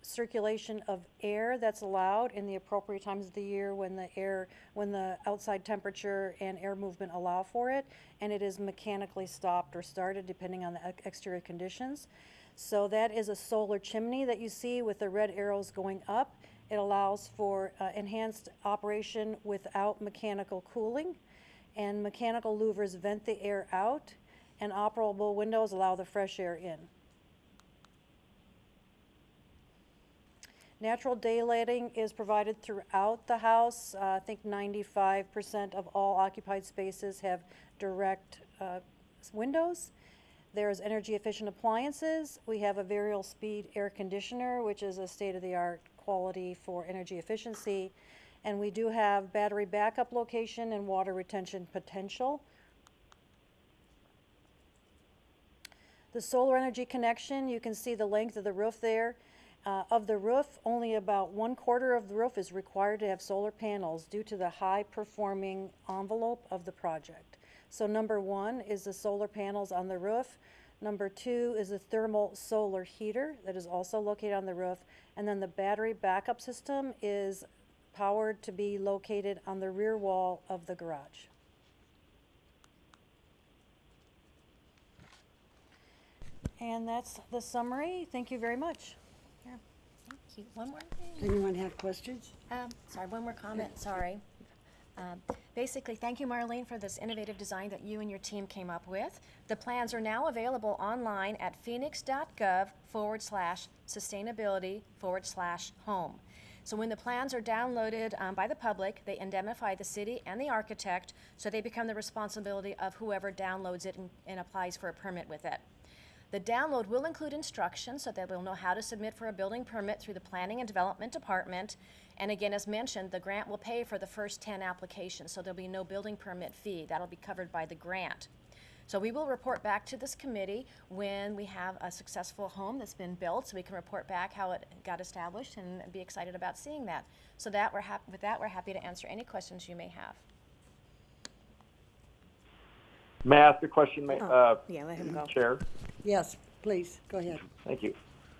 circulation of air that's allowed in the appropriate times of the year when the outside temperature and air movement allow for it, and it is mechanically stopped or started depending on the exterior conditions. So that is a solar chimney that you see with the red arrows going up. It allows for enhanced operation without mechanical cooling, and mechanical louvers vent the air out, and operable windows allow the fresh air in. Natural daylighting is provided throughout the house. I think 95% of all occupied spaces have direct windows. There's energy efficient appliances. We have a variable speed air conditioner, which is a state-of-the-art quality for energy efficiency. And we do have battery backup location and water retention potential. The solar energy connection, you can see the length of the roof there. Of the roof, only about 1/4 of the roof is required to have solar panels due to the high performing envelope of the project. So number 1 is the solar panels on the roof. Number 2 is a thermal solar heater that is also located on the roof. And then the battery backup system is powered to be located on the rear wall of the garage. And that's the summary. Thank you very much. Yeah, thank you. One more thing. Anyone have questions? Sorry, one more comment, sorry. Basically, thank you, Marlene, for this innovative design that you and your team came up with. The plans are now available online at phoenix.gov/sustainability/home. So when the plans are downloaded by the public, they indemnify the city and the architect, so they become the responsibility of whoever downloads it and applies for a permit with it. The download will include instructions so that we'll know how to submit for a building permit through the Planning and Development Department. And again, as mentioned, the grant will pay for the first 10 applications, so there'll be no building permit fee. That'll be covered by the grant. So we will report back to this committee when we have a successful home that's been built, so we can report back how it got established and be excited about seeing that. So that with that, we're happy to answer any questions you may have. May I ask a question, Yeah, let him go. Chair? Yes, please, go ahead. Thank you.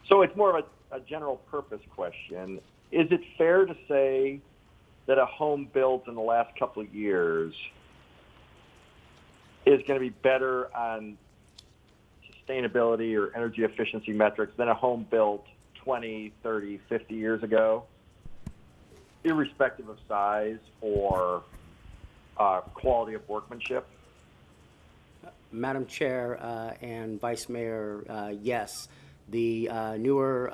So it's more of a general purpose question. Is it fair to say that a home built in the last couple of years is going to be better on sustainability or energy efficiency metrics than a home built 20, 30, 50 years ago, irrespective of size or quality of workmanship? Madam Chair and Vice Mayor, yes. The newer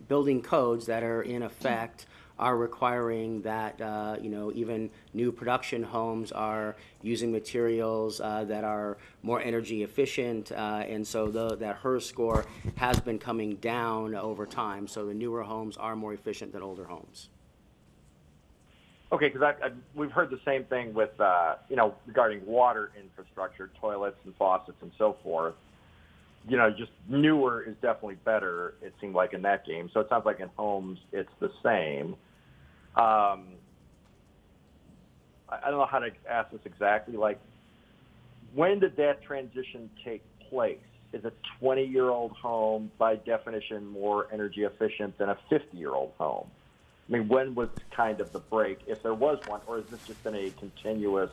building codes that are in effect are requiring that, even new production homes are using materials that are more energy efficient, and so that HERS score has been coming down over time. So the newer homes are more efficient than older homes. Okay, because we've heard the same thing with, regarding water infrastructure, toilets and faucets and so forth. Just newer is definitely better, it seemed like, in that game. So it sounds like in homes it's the same. I don't know how to ask this exactly. Like, when did that transition take place? Is a 20-year-old home, by definition, more energy efficient than a 50-year-old home? I mean, when was kind of the break, if there was one, or has this just been a continuous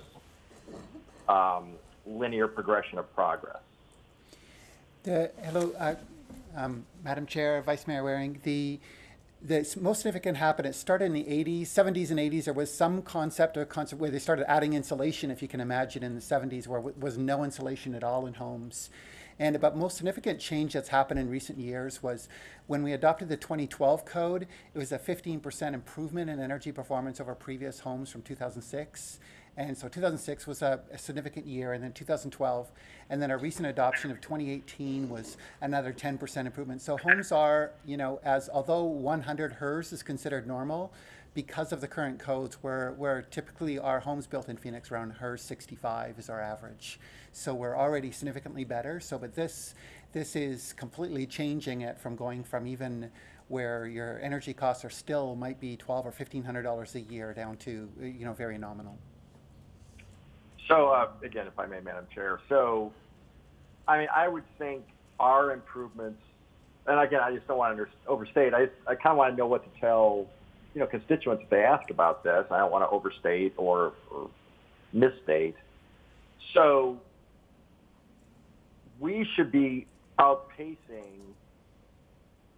linear progression of progress? Hello, Madam Chair, Vice Mayor Waring. The most significant happened, it started in the 80s, 70s and 80s. There was some concept where they started adding insulation, if you can imagine, in the 70s, where there was no insulation at all in homes. And about most significant change that's happened in recent years was when we adopted the 2012 code, it was a 15% improvement in energy performance over previous homes from 2006. And so 2006 was a significant year, and then 2012, and then our recent adoption of 2018 was another 10% improvement. So homes are, although 100 HERS is considered normal, because of the current codes, where typically our homes built in Phoenix around HERS 65 is our average. So we're already significantly better. But this is completely changing it from going from even where your energy costs are still might be $1,200 or $1,500 a year down to very nominal. So again, if I may, Madam Chair. So, I would think our improvements, and again, I just don't want to overstate. I kind of want to know what to tell constituents if they ask about this. I don't want to overstate or misstate. So we should be outpacing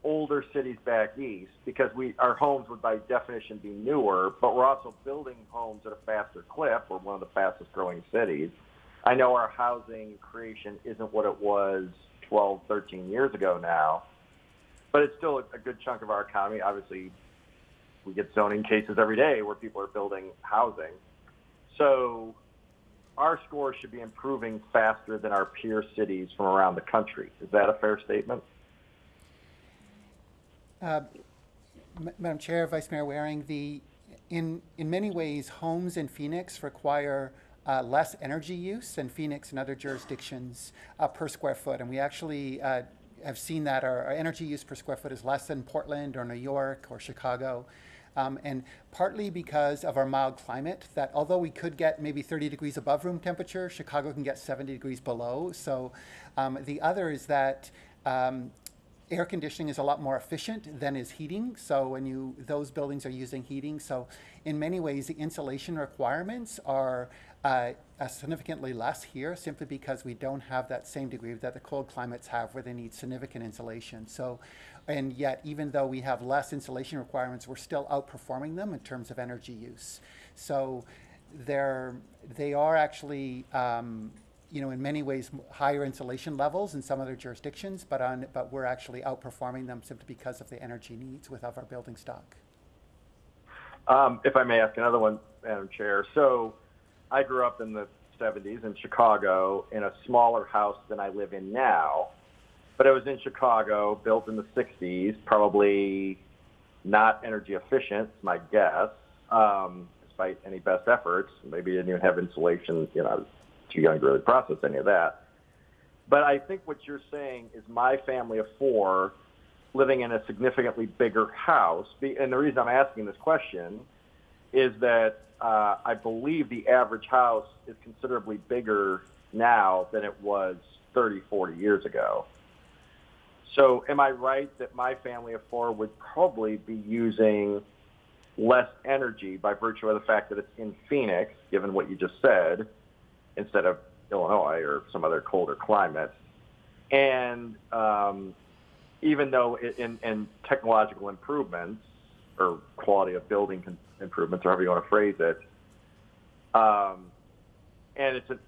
older cities back east because our homes would by definition be newer, but we're also building homes at a faster clip. We're one of the fastest growing cities. I know our housing creation isn't what it was 12, 13 years ago now, but it's still a good chunk of our economy. Obviously, we get zoning cases every day where people are building housing. So our scores should be improving faster than our peer cities from around the country. Is that a fair statement? Madam Chair, Vice Mayor Waring, in many ways, homes in Phoenix require less energy use than Phoenix and other jurisdictions per square foot. And we actually have seen that our energy use per square foot is less than Portland or New York or Chicago. And partly because of our mild climate, that although we could get maybe 30 degrees above room temperature, Chicago can get 70 degrees below. So the other is that air conditioning is a lot more efficient than is heating. So when those buildings are using heating, so in many ways the insulation requirements are significantly less here, simply because we don't have that same degree that the cold climates have, where they need significant insulation. So, and yet even though we have less insulation requirements, we're still outperforming them in terms of energy use. So they are actually in many ways higher insulation levels in some other jurisdictions, but we're actually outperforming them simply because of the energy needs of our building stock. If I may ask another one, Madam Chair. So I grew up in the 70s in Chicago in a smaller house than I live in now, but it was in Chicago, built in the 60s, probably not energy efficient, is my guess, despite any best efforts. Maybe it didn't even have insulation, I was too young to really process any of that. But I think what you're saying is my family of four living in a significantly bigger house. And the reason I'm asking this question is that I believe the average house is considerably bigger now than it was 30, 40 years ago. So am I right that my family of four would probably be using less energy by virtue of the fact that it's in Phoenix, given what you just said, instead of Illinois or some other colder climate? And even though in technological improvements or quality of building improvements, or however you want to phrase it, and it's it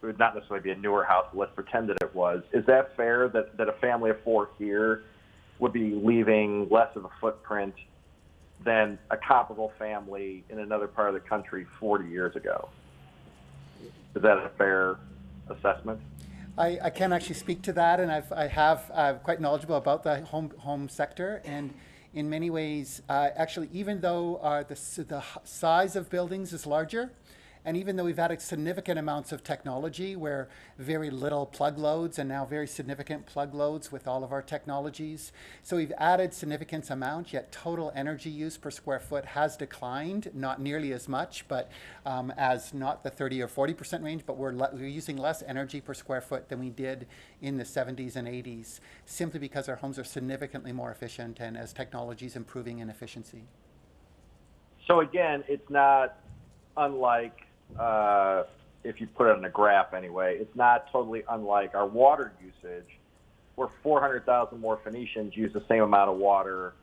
would not necessarily be a newer house, but let's pretend that it was. Is that fair that a family of four here would be leaving less of a footprint than a comparable family in another part of the country 40 years ago? Is that a fair assessment? I can actually speak to that, and I'm quite knowledgeable about the home sector, and in many ways, actually, even though the size of buildings is larger, and even though we've added significant amounts of technology, where very little plug loads and now very significant plug loads with all of our technologies, so we've added significant amount, yet total energy use per square foot has declined, not nearly as much, but as not the 30 or 40% range, but we're using less energy per square foot than we did in the 70s and 80s, simply because our homes are significantly more efficient and as technology is improving in efficiency. So again, it's not unlike, if you put it on a graph anyway, it's not totally unlike our water usage, where 400,000 more Phoenicians use the same amount of water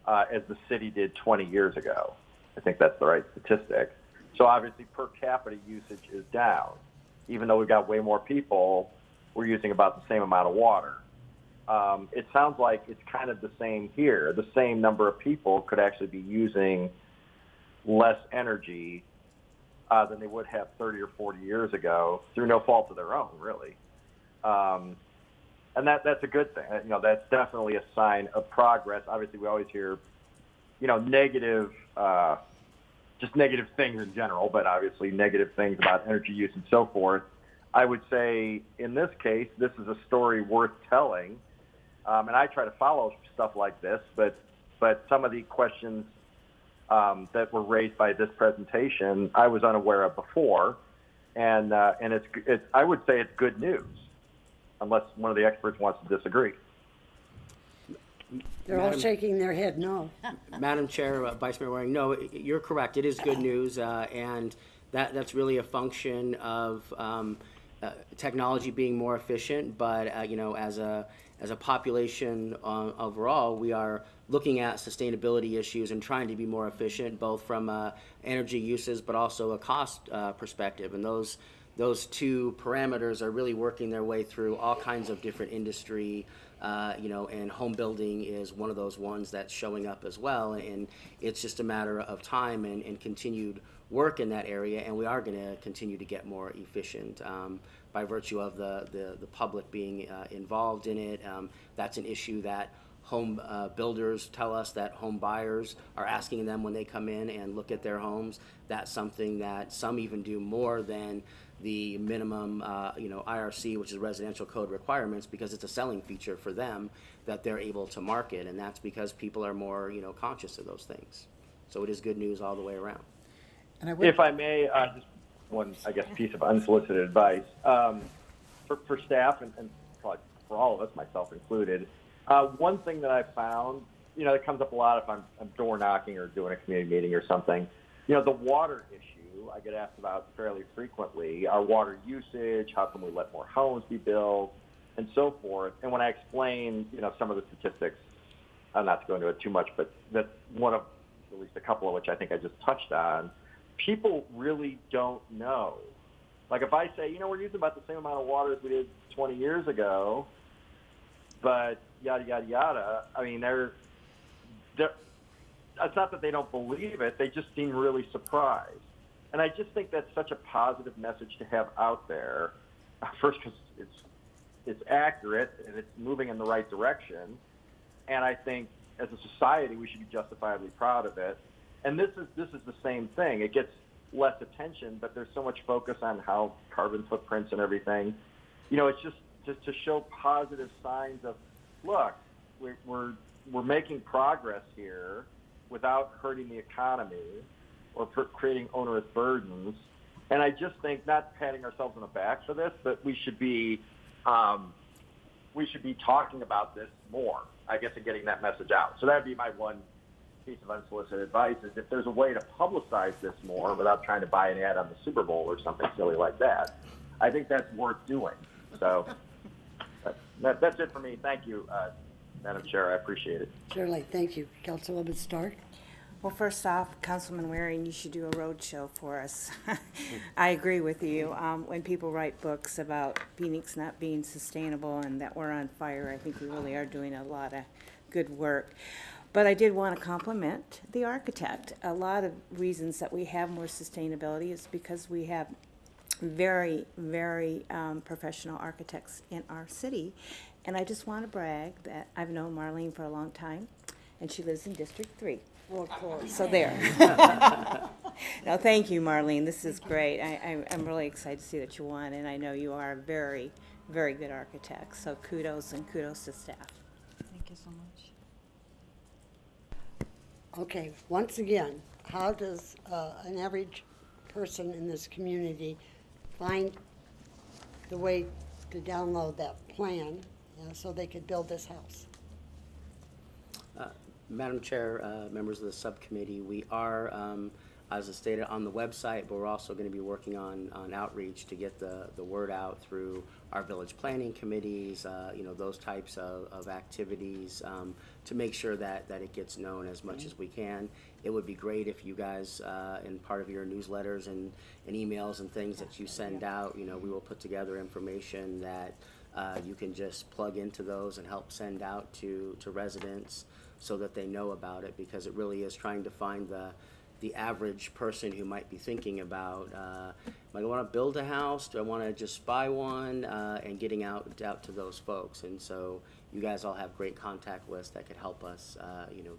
as the city did 20 years ago. I think that's the right statistic. So obviously per capita usage is down. Even though we've got way more people, we're using about the same amount of water. It sounds like it's kind of the same here. The same number of people could actually be using less energy than they would have 30 or 40 years ago, through no fault of their own, really. And that's a good thing. That's definitely a sign of progress. Obviously, we always hear, negative, just negative things in general, but obviously negative things about energy use and so forth. I would say in this case, this is a story worth telling. And I try to follow stuff like this, but some of the questions that were raised by this presentation, I was unaware of before, and it's I would say it's good news, unless one of the experts wants to disagree. They're all shaking their head no. Madam Chair, Vice Mayor Waring, no, you're correct. It is good news, and that's really a function of technology being more efficient. But as a population overall, we are looking at sustainability issues and trying to be more efficient, both from energy uses but also a cost perspective. And those two parameters are really working their way through all kinds of different industry, and home building is one of those ones that's showing up as well. And it's just a matter of time and continued work in that area, and we are going to continue to get more efficient by virtue of the public being involved in it. That's an issue that home builders tell us that home buyers are asking them when they come in and look at their homes. That's something that some even do more than the minimum, IRC, which is residential code requirements, because it's a selling feature for them that they're able to market, and that's because people are more, conscious of those things. So it is good news all the way around. And If I may, just one, I guess, piece of unsolicited advice for staff and probably for all of us, myself included. One thing that I found, that comes up a lot if I'm door knocking or doing a community meeting or something, the water issue I get asked about fairly frequently. Our water usage, how can we let more homes be built, and so forth. And when I explain, some of the statistics, not to go into it too much, but that one of, at least a couple of which I think I just touched on, people really don't know. Like if I say, we're using about the same amount of water as we did 20 years ago, but yada, yada, yada, I mean, it's not that they don't believe it, they just seem really surprised. And I just think that's such a positive message to have out there. First, because it's accurate and it's moving in the right direction. And I think as a society, we should be justifiably proud of it. And this is the same thing. It gets less attention, but there's so much focus on how carbon footprints and everything. It's just to show positive signs of, look, we're making progress here without hurting the economy or creating onerous burdens. And I just think, not patting ourselves on the back for this, but we should be talking about this more, I guess, and getting that message out. So that'd be my one piece of unsolicited advice, is if there's a way to publicize this more without trying to buy an ad on the Super Bowl or something silly like that, I think that's worth doing. So that's it for me. Thank you, Madam Chair. I appreciate it. Surely, thank you. Councilwoman Stark? Well, first off, Councilman Waring, you should do a road show for us. I agree with you. When people write books about Phoenix not being sustainable and that we're on fire, I think we really are doing a lot of good work. But I did want to compliment the architect. A lot of reasons that we have more sustainability is because we have very, very professional architects in our city. And I just want to brag that I've known Marlene for a long time, and she lives in District 3. Well, of course. So there. No, thank you, Marlene. This is great. I'm really excited to see that you won, and I know you are a very, very good architect. So kudos and kudos to staff. Thank you so much. Okay, once again, how does an average person in this community find the way to download that plan so they could build this house? Madam Chair, members of the subcommittee, we are, as I stated, on the website, but we're also going to be working on outreach to get the word out through our village planning committees, those types of activities, to make sure that it gets known as much as we can. It would be great if you guys, in part of your newsletters and emails and things that you send out, we will put together information that you can just plug into those and help send out to residents so that they know about it, because it really is trying to find the average person who might be thinking about, am I want to build a house? Do I want to just buy one? And getting out to those folks. And so you guys all have great contact lists that could help us,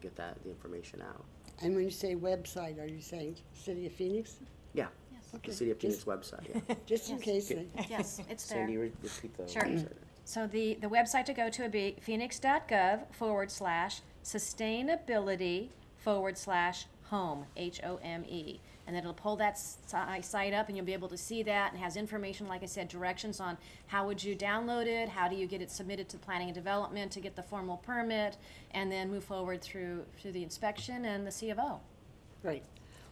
get the information out. And when you say website, are you saying City of Phoenix? Yeah. Yes. Okay. The City of Phoenix website, yeah. Just in case. Yes, it's there. Sandy, repeat the Sure. website. So the website to go to would be phoenix.gov/sustainability/home, HOME. And then it'll pull that site up and you'll be able to see that, and has information, like I said, directions on how would you download it, how do you get it submitted to planning and development to get the formal permit, and then move forward through the inspection and the C of O. Great.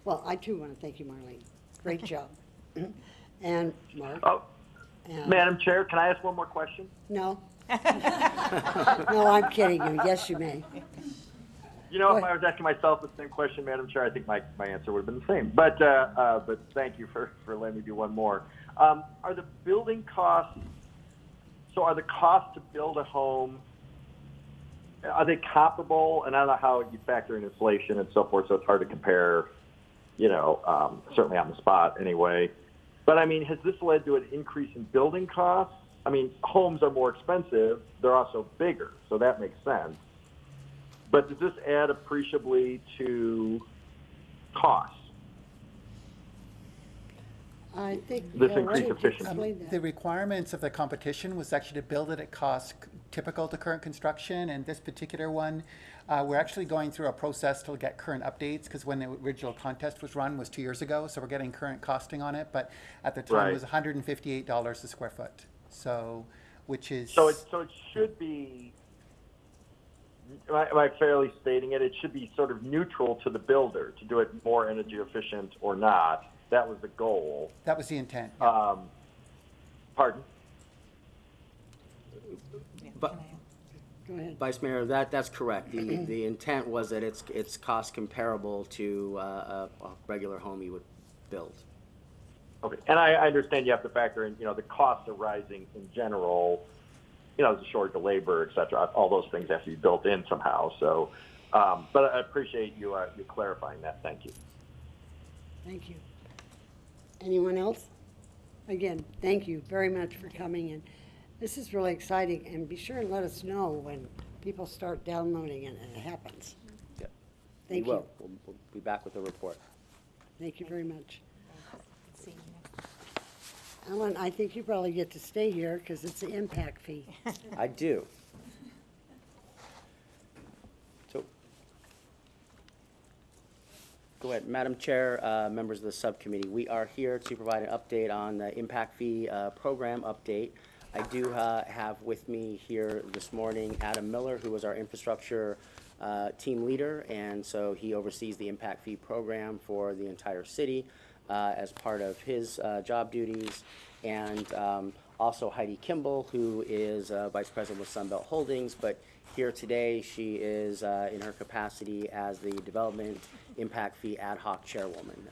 Well, I too want to thank you, Marlene. Great job. And Mark? Oh, Madam Chair, can I ask one more question? No. No, I'm kidding you. Yes, you may. If I was asking myself the same question, Madam Chair, I think my answer would have been the same. But thank you for letting me do one more. Are the building costs, are the costs to build a home, are they comparable? And I don't know how you factor in inflation and so forth, so it's hard to compare, certainly on the spot anyway. But I mean, has this led to an increase in building costs? I mean, homes are more expensive. They're also bigger, so that makes sense. But does this add appreciably to costs? I think This you're ready increased to efficiency. explain that. The requirements of the competition was actually to build it at cost typical to current construction, and this particular one, we're actually going through a process to get current updates, because when the original contest was run was 2 years ago, so we're getting current costing on it, but at the time Right. it was $158 a square foot, so, which is. So it should be, am I fairly stating it? It should be sort of neutral to the builder to do it more energy efficient or not. That was the goal. That was the intent. Pardon? But, Go ahead. Vice Mayor, that's correct. The intent was that it's cost comparable to a regular home you would build. Okay, and I understand you have to factor in, the costs are rising in general, the shortage of labor, et cetera. All those things have to be built in somehow. So, but I appreciate you clarifying that. Thank you. Thank you. Anyone else? Again, thank you very much for coming in. This is really exciting, and be sure and let us know when people start downloading it and it happens. Yep. Thank We you. will. We'll be back with a report. Thank you very much. Alan, I think you probably get to stay here because it's the impact fee. I do. So, go ahead. Madam Chair, members of the subcommittee, we are here to provide an update on the impact fee program update. I do have with me here this morning Adam Miller, who is our infrastructure team leader, and so he oversees the impact fee program for the entire city as part of his job duties, and also Heidi Kimball, who is Vice President with Sunbelt Holdings, but here today she is in her capacity as the Development Impact Fee Ad Hoc Chairwoman,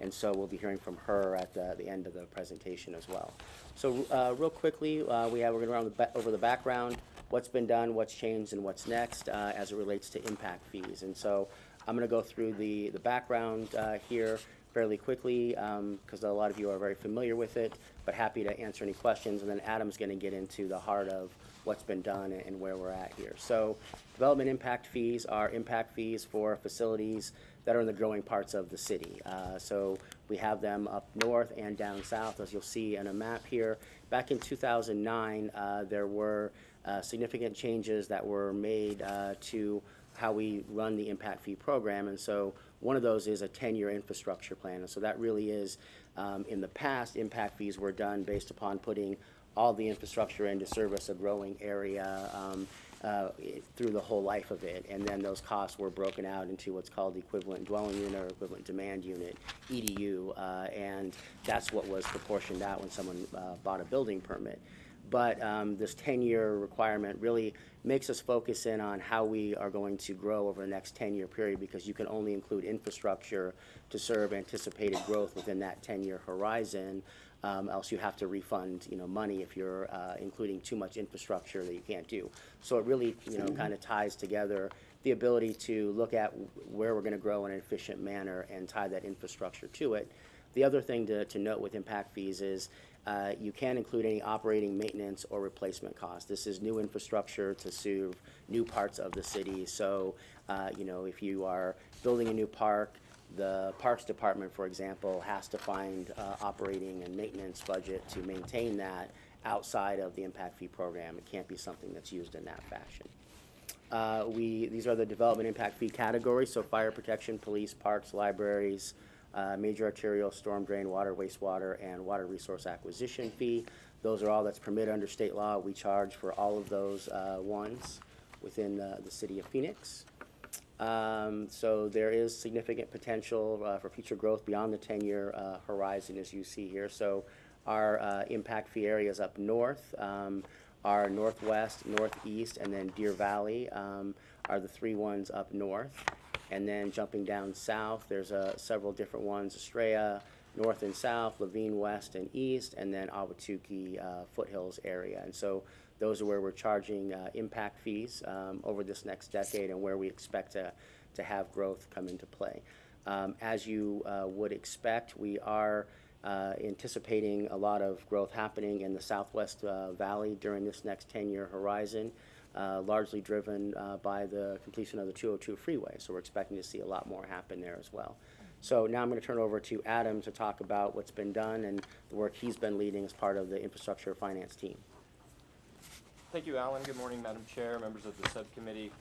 and so we'll be hearing from her at the end of the presentation as well. So real quickly, we're going to run over the background, what's been done, what's changed, and what's next as it relates to impact fees. And so I'm going to go through the background here fairly quickly because a lot of you are very familiar with it, but happy to answer any questions. And then Adam's going to get into the heart of what's been done and where we're at here. So development impact fees are impact fees for facilities that are in the growing parts of the city. So we have them up north and down south, as you'll see on a map here. Back in 2009, there were significant changes that were made to how we run the impact fee program, and so one of those is a 10-year infrastructure plan. And so that really is, in the past, impact fees were done based upon putting all the infrastructure into service a growing area through the whole life of it, and then those costs were broken out into what's called the equivalent dwelling unit or equivalent demand unit, EDU, and that's what was proportioned out when someone bought a building permit. But this 10-year requirement really makes us focus in on how we are going to grow over the next 10-year period, because you can only include infrastructure to serve anticipated growth within that 10-year horizon, else you have to refund money if you're including too much infrastructure that you can't do. So it really kind of ties together the ability to look at where we're going to grow in an efficient manner and tie that infrastructure to it. The other thing to note with impact fees is you can't include any operating, maintenance, or replacement costs. This is new infrastructure to serve new parts of the city. So, if you are building a new park, the Parks Department, for example, has to find operating and maintenance budget to maintain that outside of the impact fee program. It can't be something that's used in that fashion. These are the development impact fee categories, so fire protection, police, parks, libraries, major arterial, storm drain, water, wastewater, and water resource acquisition fee. Those are all that's permitted under state law. We charge for all of those ones within the city of Phoenix. So there is significant potential for future growth beyond the 10-year horizon, as you see here. So our impact fee areas up north, our northwest, northeast, and then Deer Valley are the three ones up north. And then jumping down south, there's several different ones: Estrella, north and south, Levine, west and east, and then Ahwatukee foothills area. And so those are where we're charging impact fees over this next decade, and where we expect to have growth come into play. As you would expect, we are anticipating a lot of growth happening in the Southwest Valley during this next 10-year horizon. Largely driven by the completion of the 202 freeway. So we're expecting to see a lot more happen there as well. So now I'm going to turn over to Adam to talk about what's been done and the work he's been leading as part of the infrastructure finance team. Thank you, Alan. Good morning, Madam Chair, members of the subcommittee.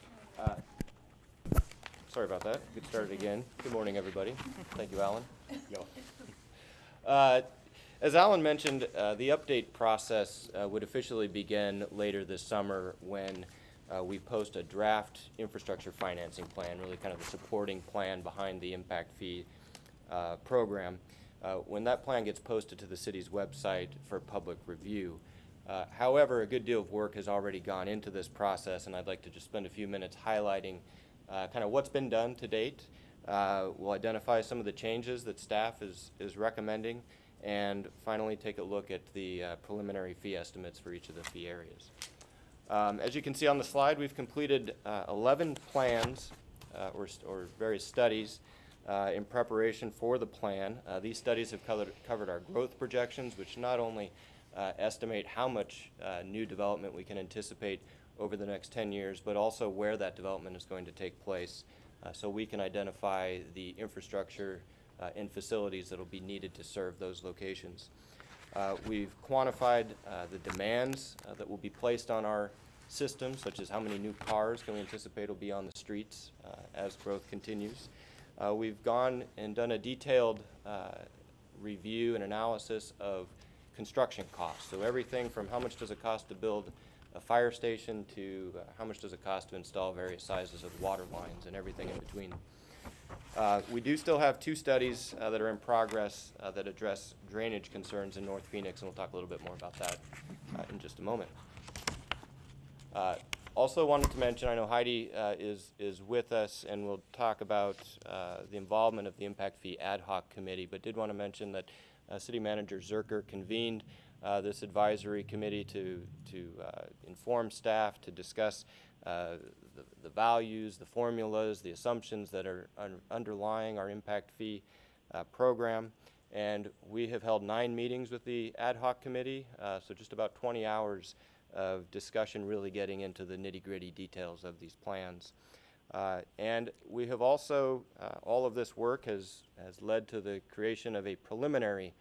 Sorry about that. Get started again. Good morning, everybody. Thank you, Alan. As Alan mentioned, the update process would officially begin later this summer when we post a draft infrastructure financing plan, really kind of the supporting plan behind the impact fee program. When that plan gets posted to the city's website for public review. However, a good deal of work has already gone into this process, and I'd like to just spend a few minutes highlighting kind of what's been done to date. We'll identify some of the changes that staff is recommending, and finally take a look at the preliminary fee estimates for each of the fee areas. As you can see on the slide, we've completed 11 plans or various studies in preparation for the plan. These studies have covered our growth projections, which not only estimate how much new development we can anticipate over the next 10 years, but also where that development is going to take place, so we can identify the infrastructure and facilities that will be needed to serve those locations. We've quantified the demands that will be placed on our system, such as how many new cars can we anticipate will be on the streets as growth continues. We've gone and done a detailed review and analysis of construction costs. So everything from how much does it cost to build a fire station to how much does it cost to install various sizes of water lines and everything in between. We do still have 2 studies that are in progress that address drainage concerns in North Phoenix, and we'll talk a little bit more about that in just a moment. Also wanted to mention, I know Heidi is with us, and we'll talk about the involvement of the Impact Fee Ad Hoc Committee, but did want to mention that City Manager Zerker convened this advisory committee to inform staff, to discuss the values, the formulas, the assumptions that are underlying our impact fee program. And we have held 9 meetings with the ad hoc committee, so just about 20 hours of discussion really getting into the nitty-gritty details of these plans. And we have also, all of this work has led to the creation of a preliminary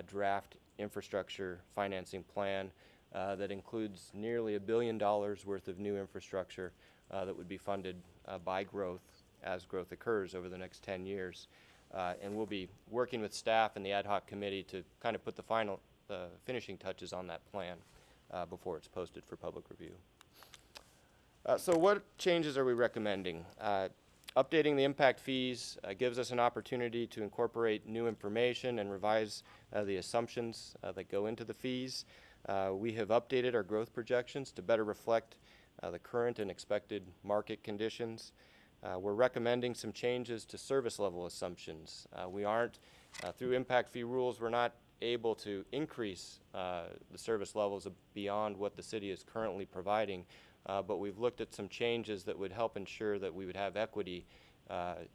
draft infrastructure financing plan that includes nearly $1 billion worth of new infrastructure that would be funded by growth as growth occurs over the next 10 years. And we'll be working with staff and the ad hoc committee to kind of put the finishing touches on that plan before it's posted for public review. So what changes are we recommending? Updating the impact fees gives us an opportunity to incorporate new information and revise the assumptions that go into the fees. We have updated our growth projections to better reflect the current and expected market conditions. We're recommending some changes to service level assumptions. We aren't, through impact fee rules, we're not able to increase the service levels beyond what the city is currently providing, but we've looked at some changes that would help ensure that we would have equity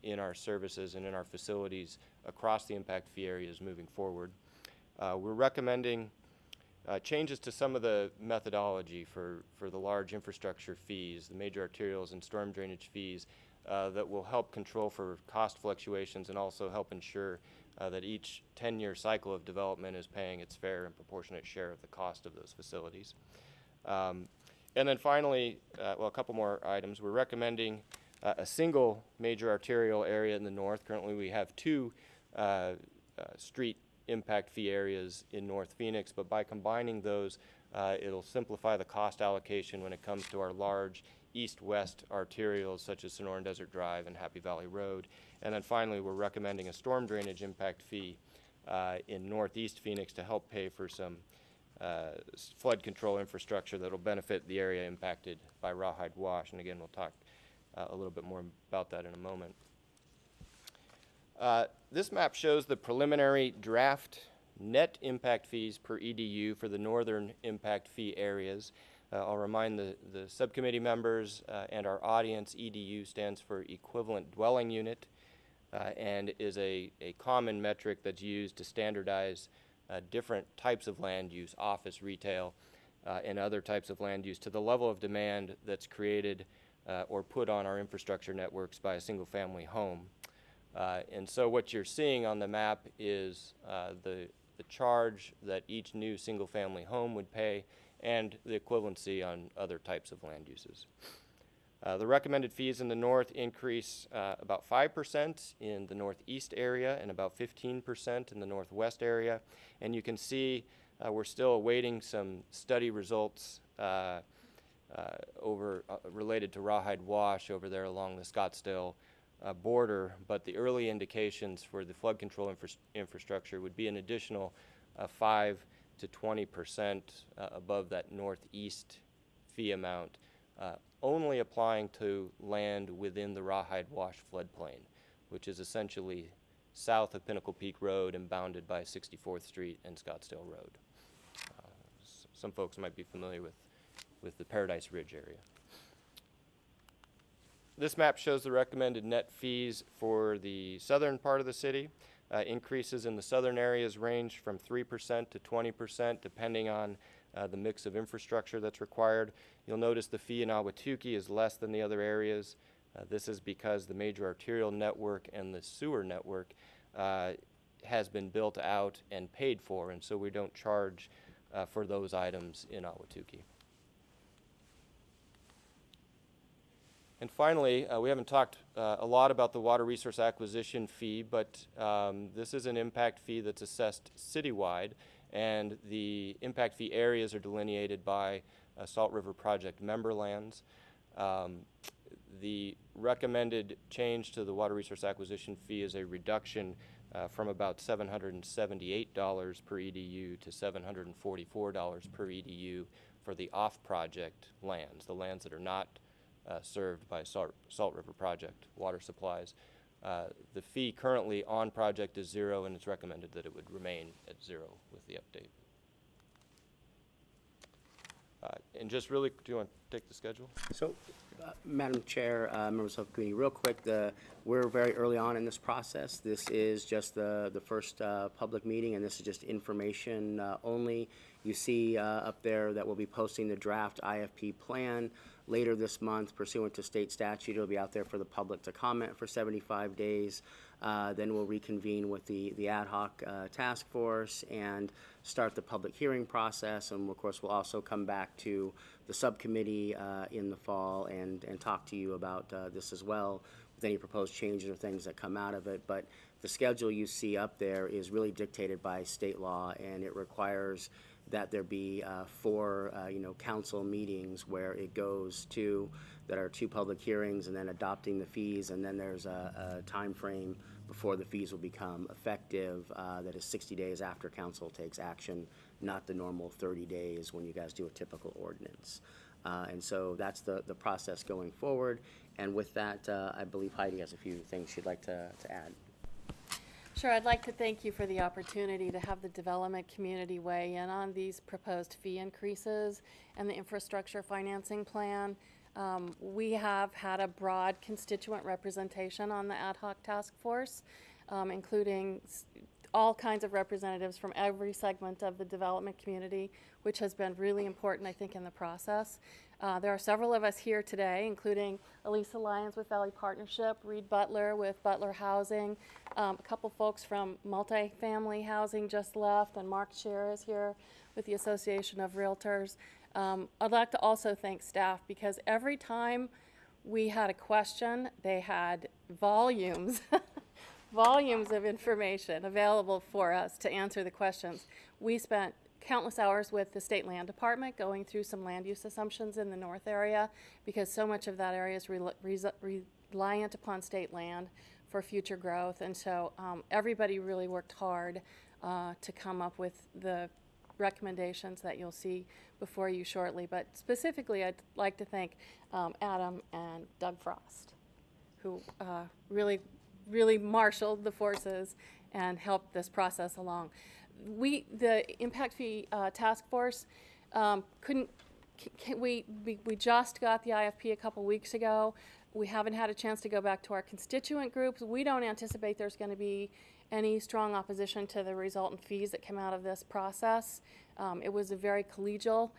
in our services and in our facilities across the impact fee areas moving forward. We're recommending changes to some of the methodology for the large infrastructure fees, the major arterials and storm drainage fees, that will help control for cost fluctuations and also help ensure that each 10-year cycle of development is paying its fair and proportionate share of the cost of those facilities. And then finally, well, a couple more items. We're recommending a single major arterial area in the north. Currently we have 2 street impact fee areas in North Phoenix, but by combining those, it'll simplify the cost allocation when it comes to our large east-west arterials such as Sonoran Desert Drive and Happy Valley Road. And then finally, we're recommending a storm drainage impact fee in northeast Phoenix to help pay for some flood control infrastructure that will benefit the area impacted by rawhide wash. And again, we'll talk a little bit more about that in a moment. This map shows the preliminary draft net impact fees per EDU for the northern impact fee areas. I'll remind the subcommittee members and our audience, EDU stands for equivalent dwelling unit and is a common metric that's used to standardize different types of land use, office, retail, and other types of land use to the level of demand that's created or put on our infrastructure networks by a single family home. And so what you're seeing on the map is the charge that each new single-family home would pay and the equivalency on other types of land uses. The recommended fees in the north increase about 5% in the northeast area and about 15% in the northwest area. And you can see we're still awaiting some study results related to rawhide wash over there along the Scottsdale border, but the early indications for the flood control infrastructure would be an additional 5 to 20% above that northeast fee amount, only applying to land within the rawhide wash floodplain, which is essentially south of Pinnacle Peak Road and bounded by 64th Street and Scottsdale Road. Some folks might be familiar with the Paradise Ridge area. This map shows the recommended net fees for the southern part of the city. Increases in the southern areas range from 3% to 20%, depending on the mix of infrastructure that's required. You'll notice the fee in Ahwatukee is less than the other areas. This is because the major arterial network and the sewer network has been built out and paid for, and so we don't charge for those items in Ahwatukee. And finally, we haven't talked a lot about the water resource acquisition fee, but this is an impact fee that's assessed citywide, and the impact fee areas are delineated by Salt River Project member lands. The recommended change to the water resource acquisition fee is a reduction from about $778 per EDU to $744 per EDU for the off-project lands, the lands that are not served by Salt River Project water supplies. The fee currently on project is 0, and it's recommended that it would remain at 0 with the update. And just really, do you want to take the schedule? So, Madam Chair, members of the committee, real quick, we're very early on in this process. This is just the first public meeting, and this is just information only. You see up there that we'll be posting the draft IFP plan later this month pursuant to state statute. It'll be out there for the public to comment for 75 days. Then we'll reconvene with the ad hoc task force and start the public hearing process. And of course, we'll also come back to the subcommittee in the fall and talk to you about this as well, with any proposed changes or things that come out of it. But the schedule you see up there is really dictated by state law, and it requires that there be 4 council meetings where it goes to, that are 2 public hearings and then adopting the fees, and then there's a time frame before the fees will become effective that is 60 days after council takes action, not the normal 30 days when you guys do a typical ordinance. And so that's the process going forward. And with that, I believe Heidi has a few things she'd like to add. Sure, I'd like to thank you for the opportunity to have the development community weigh in on these proposed fee increases and the infrastructure financing plan. We have had a broad constituent representation on the ad hoc task force, including all kinds of representatives from every segment of the development community, which has been really important, I think, in the process. There are several of us here today, including Elisa Lyons with Valley Partnership, Reed Butler with Butler Housing, a couple folks from Multifamily Housing just left, and Mark Scher is here with the Association of Realtors. I'd like to also thank staff, because every time we had a question, they had volumes volumes of information available for us to answer the questions. We spent countless hours with the State Land Department going through some land use assumptions in the north area, because so much of that area is reliant upon state land for future growth. And so everybody really worked hard to come up with the recommendations that you'll see before you shortly. But specifically, I'd like to thank Adam and Doug Frost, who really marshaled the forces and helped this process along. The impact fee task force we just got the IFP a couple weeks ago. We haven't had a chance to go back to our constituent groups. We don't anticipate there's going to be any strong opposition to the resultant fees that come out of this process. It was a very collegial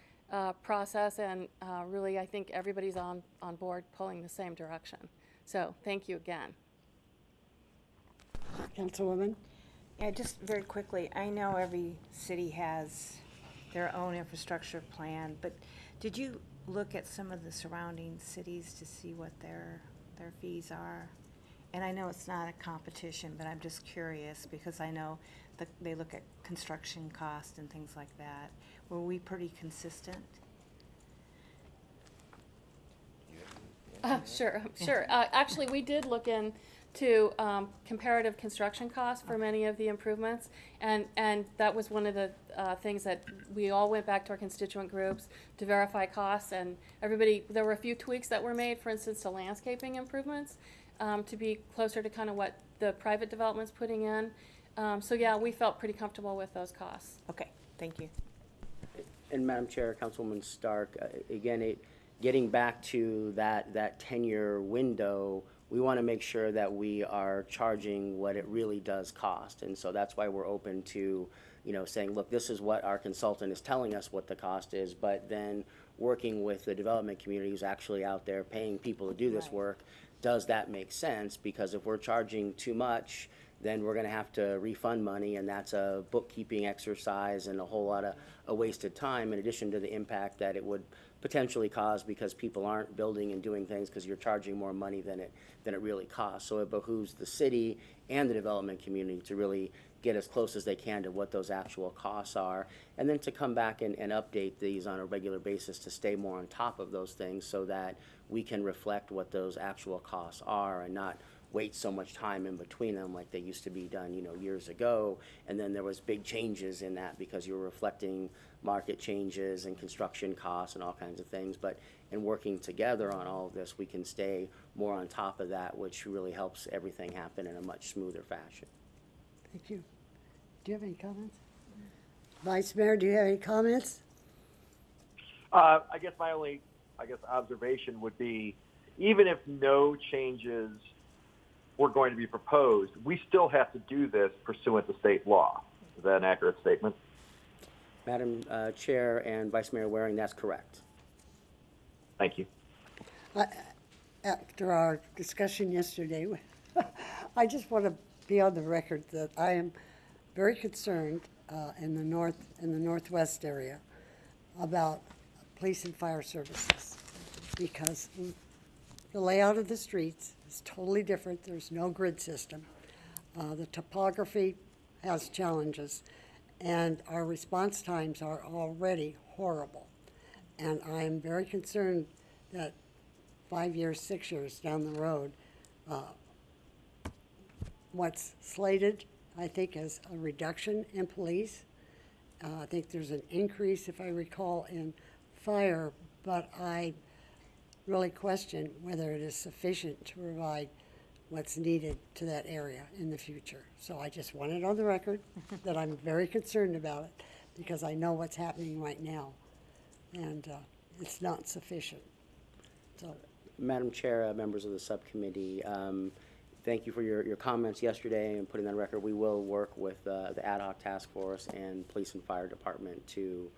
process, and really I think everybody's on board pulling the same direction. So thank you again. Councilwoman? Yeah, just very quickly, I know every city has their own infrastructure plan, but did you look at some of the surrounding cities to see what their fees are? And I know it's not a competition, but I'm just curious because I know that they look at construction cost and things like that. Were we pretty consistent? Sure. Actually, we did look into comparative construction costs for many of the improvements, and that was one of the things that we all went back to our constituent groups to verify costs, and there were a few tweaks that were made, for instance, to landscaping improvements, to be closer to kind of what the private development's putting in. So yeah, we felt pretty comfortable with those costs. Okay, thank you. And Madam Chair, Councilwoman Stark, again, getting back to that 10-year window, we want to make sure that we are charging what it really does cost. And so that's why we're open to, saying, look, this is what our consultant is telling us what the cost is, but then working with the development community who's actually out there paying people to do this work, does that make sense? Because if we're charging too much, then we're going to have to refund money, and that's a bookkeeping exercise and a whole lot of wasted time, in addition to the impact that it would potentially cause because people aren't building and doing things because you're charging more money than it really costs. So it behooves the city and the development community to really get as close as they can to what those actual costs are, and then to come back and update these on a regular basis to stay more on top of those things so that we can reflect what those actual costs are and not wait so much time in between them like they used to be done, years ago. And then there was big changes in that because you were reflecting market changes and construction costs and all kinds of things. But in working together on all of this, we can stay more on top of that, which really helps everything happen in a much smoother fashion. Thank you. Do you have any comments? Vice Mayor, do you have any comments? I guess my only observation would be, even if no changes were going to be proposed, we still have to do this pursuant to state law. Is that an accurate statement? Madam Chair and Vice Mayor Waring, that's correct. Thank you. After our discussion yesterday, I just want to be on the record that I am very concerned in the northwest area about police and fire services, because the layout of the streets is totally different. There's no grid system. The topography has challenges, and our response times are already horrible. And I am very concerned that 5 years, 6 years down the road, what's slated, I think, is a reduction in police. I think there's an increase, if I recall, in fire, but I really question whether it is sufficient to provide what's needed to that area in the future. So I just want it on the record that I'm very concerned about it, because I know what's happening right now, and it's not sufficient. So, Madam Chair, members of the subcommittee, thank you for your comments yesterday and putting that on record. We will work with the ad hoc task force and police and fire department to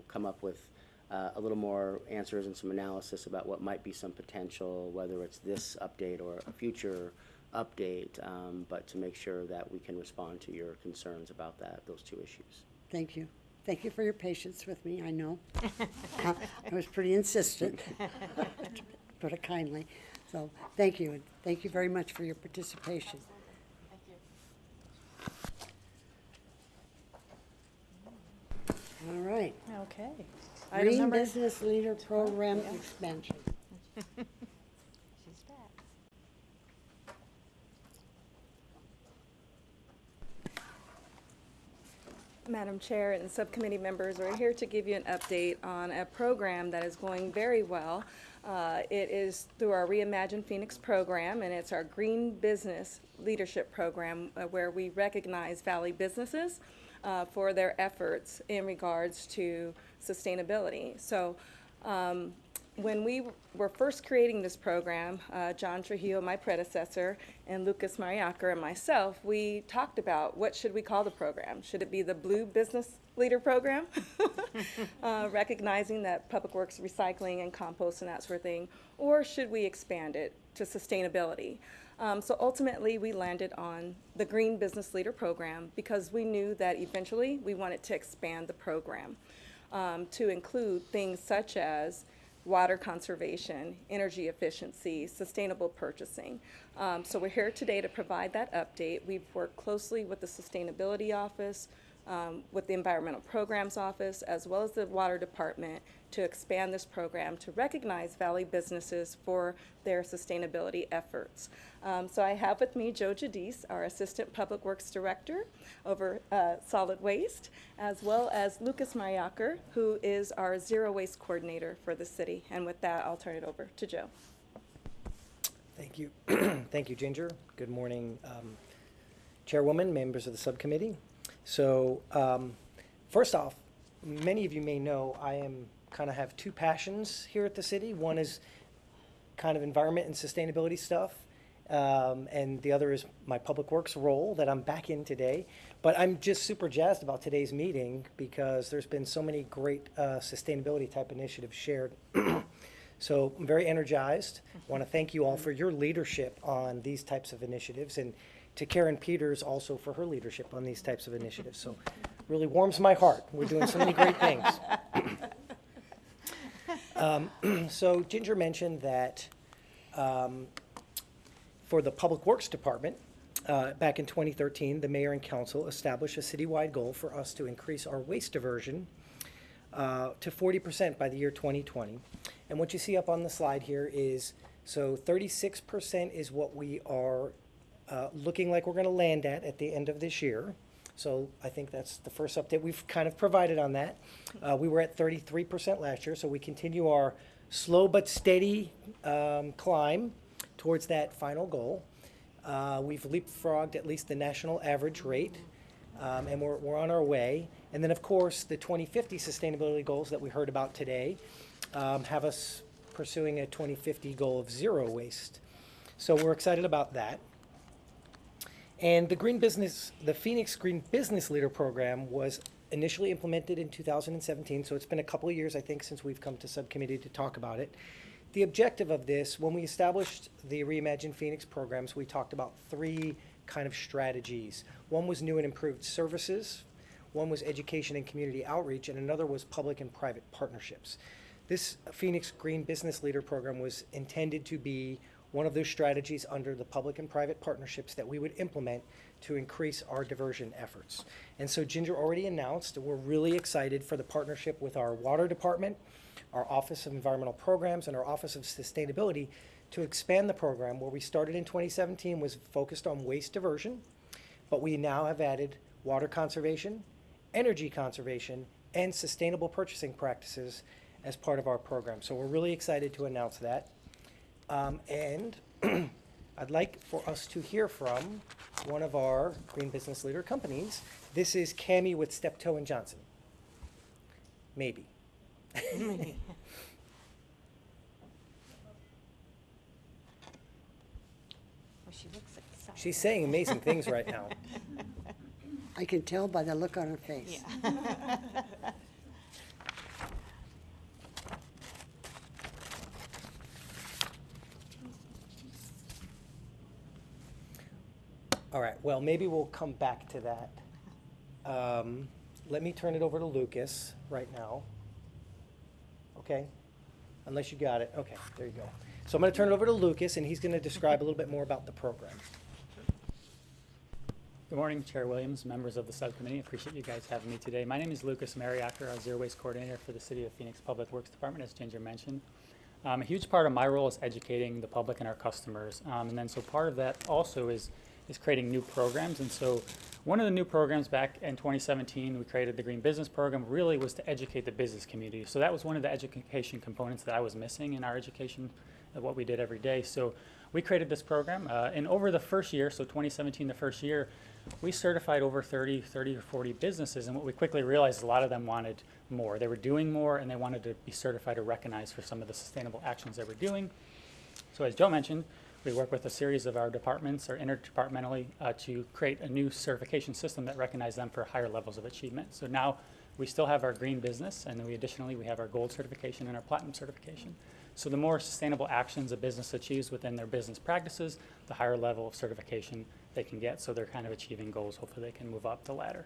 come up with a little more answers and some analysis about what might be some potential, whether it's this update or a future update, but to make sure that we can respond to your concerns about those two issues. thank you. Thank you for your patience with me, I know. I was pretty insistent, to put it kindly. So thank you, and thank you very much for your participation. All right. Okay. Green Business Leader Program expansion. She's back. Madam Chair and subcommittee members, we're here to give you an update on a program that is going very well. It is through our Reimagine Phoenix program, and it's our Green Business Leadership Program, where we recognize Valley businesses for their efforts in regards to sustainability. So when we were first creating this program, John Trujillo, my predecessor, and Lucas Mariacker and myself, we talked about what should we call the program. Should it be the Blue Business Leader Program? Recognizing that public works, recycling, and compost and that sort of thing, or should we expand it to sustainability? So ultimately, we landed on the Green Business Leader Program because we knew that eventually we wanted to expand the program to include things such as water conservation, energy efficiency, sustainable purchasing. So we're here today to provide that update. We've worked closely with the Sustainability Office, with the Environmental Programs Office, as well as the Water Department to expand this program to recognize Valley businesses for their sustainability efforts. So I have with me Joe Jadis, our Assistant Public Works Director over Solid Waste, as well as Lucas Mariaker, who is our Zero Waste Coordinator for the city. And with that, I'll turn it over to Joe. Thank you. Thank you, Ginger. Good morning, Chairwoman, members of the subcommittee. So first off, many of you may know I kind of have two passions here at the city. One is kind of environment and sustainability stuff, and the other is my public works role that I'm back in today. But I'm just super jazzed about today's meeting because there's been so many great sustainability type initiatives shared. So I'm very energized. I want to thank you all for your leadership on these types of initiatives, and to Karen Peters also for her leadership on these types of initiatives. So really warms my heart. We're doing so many great things. So Ginger mentioned that for the Public Works Department, back in 2013, the mayor and council established a citywide goal for us to increase our waste diversion to 40% by the year 2020. And what you see up on the slide here is, so 36% is what we are looking like we're going to land at the end of this year. So I think that's the first update we've kind of provided on that. We were at 33% last year, so we continue our slow but steady climb towards that final goal. We've leapfrogged at least the national average rate, and we're on our way. And then, of course, the 2050 sustainability goals that we heard about today have us pursuing a 2050 goal of zero waste. So we're excited about that. And the Phoenix Green Business Leader Program was initially implemented in 2017, so it's been a couple of years, I think, since we've come to subcommittee to talk about it. The objective of this, when we established the Reimagine Phoenix programs, we talked about three kind of strategies. One was new and improved services, one was education and community outreach, and another was public and private partnerships. This Phoenix Green Business Leader Program was intended to be one of those strategies under the public and private partnerships that we would implement to increase our diversion efforts. And so Ginger already announced that we're really excited for the partnership with our Water Department, our Office of Environmental Programs, and our Office of Sustainability to expand the program. Where we started in 2017 was focused on waste diversion, but we now have added water conservation, energy conservation, and sustainable purchasing practices as part of our program. So we're really excited to announce that. And I'd like for us to hear from one of our Green Business Leader companies. This is Cammie with Steptoe and Johnson. Maybe. Well, she looks excited. She's saying amazing things right now. I can tell by the look on her face. Yeah. All right, well, maybe we'll come back to that. Let me turn it over to Lucas right now. Okay? Unless you got it. Okay, there you go. So I'm going to turn it over to Lucas, and he's going to describe a little bit more about the program. Good morning, Chair Williams, members of the subcommittee. I appreciate you guys having me today. My name is Lucas Mariaker, our Zero Waste Coordinator for the City of Phoenix Public Works Department, as Ginger mentioned. A huge part of my role is educating the public and our customers. And then so part of that also is creating new programs. And so one of the new programs back in 2017, we created the Green Business Program, really was to educate the business community. So that was one of the education components that I was missing in our education of what we did every day. So we created this program. And over the first year, so 2017, the first year, we certified over 30 or 40 businesses. And what we quickly realized is a lot of them wanted more. They were doing more, and they wanted to be certified or recognized for some of the sustainable actions they were doing. So as Joe mentioned, we work with a series of our departments or interdepartmentally to create a new certification system that recognizes them for higher levels of achievement. So now We still have our green business, and then additionally we have our gold certification and our platinum certification. So the more sustainable actions a business achieves within their business practices, the higher level of certification they can get. So they're kind of achieving goals. Hopefully they can move up the ladder.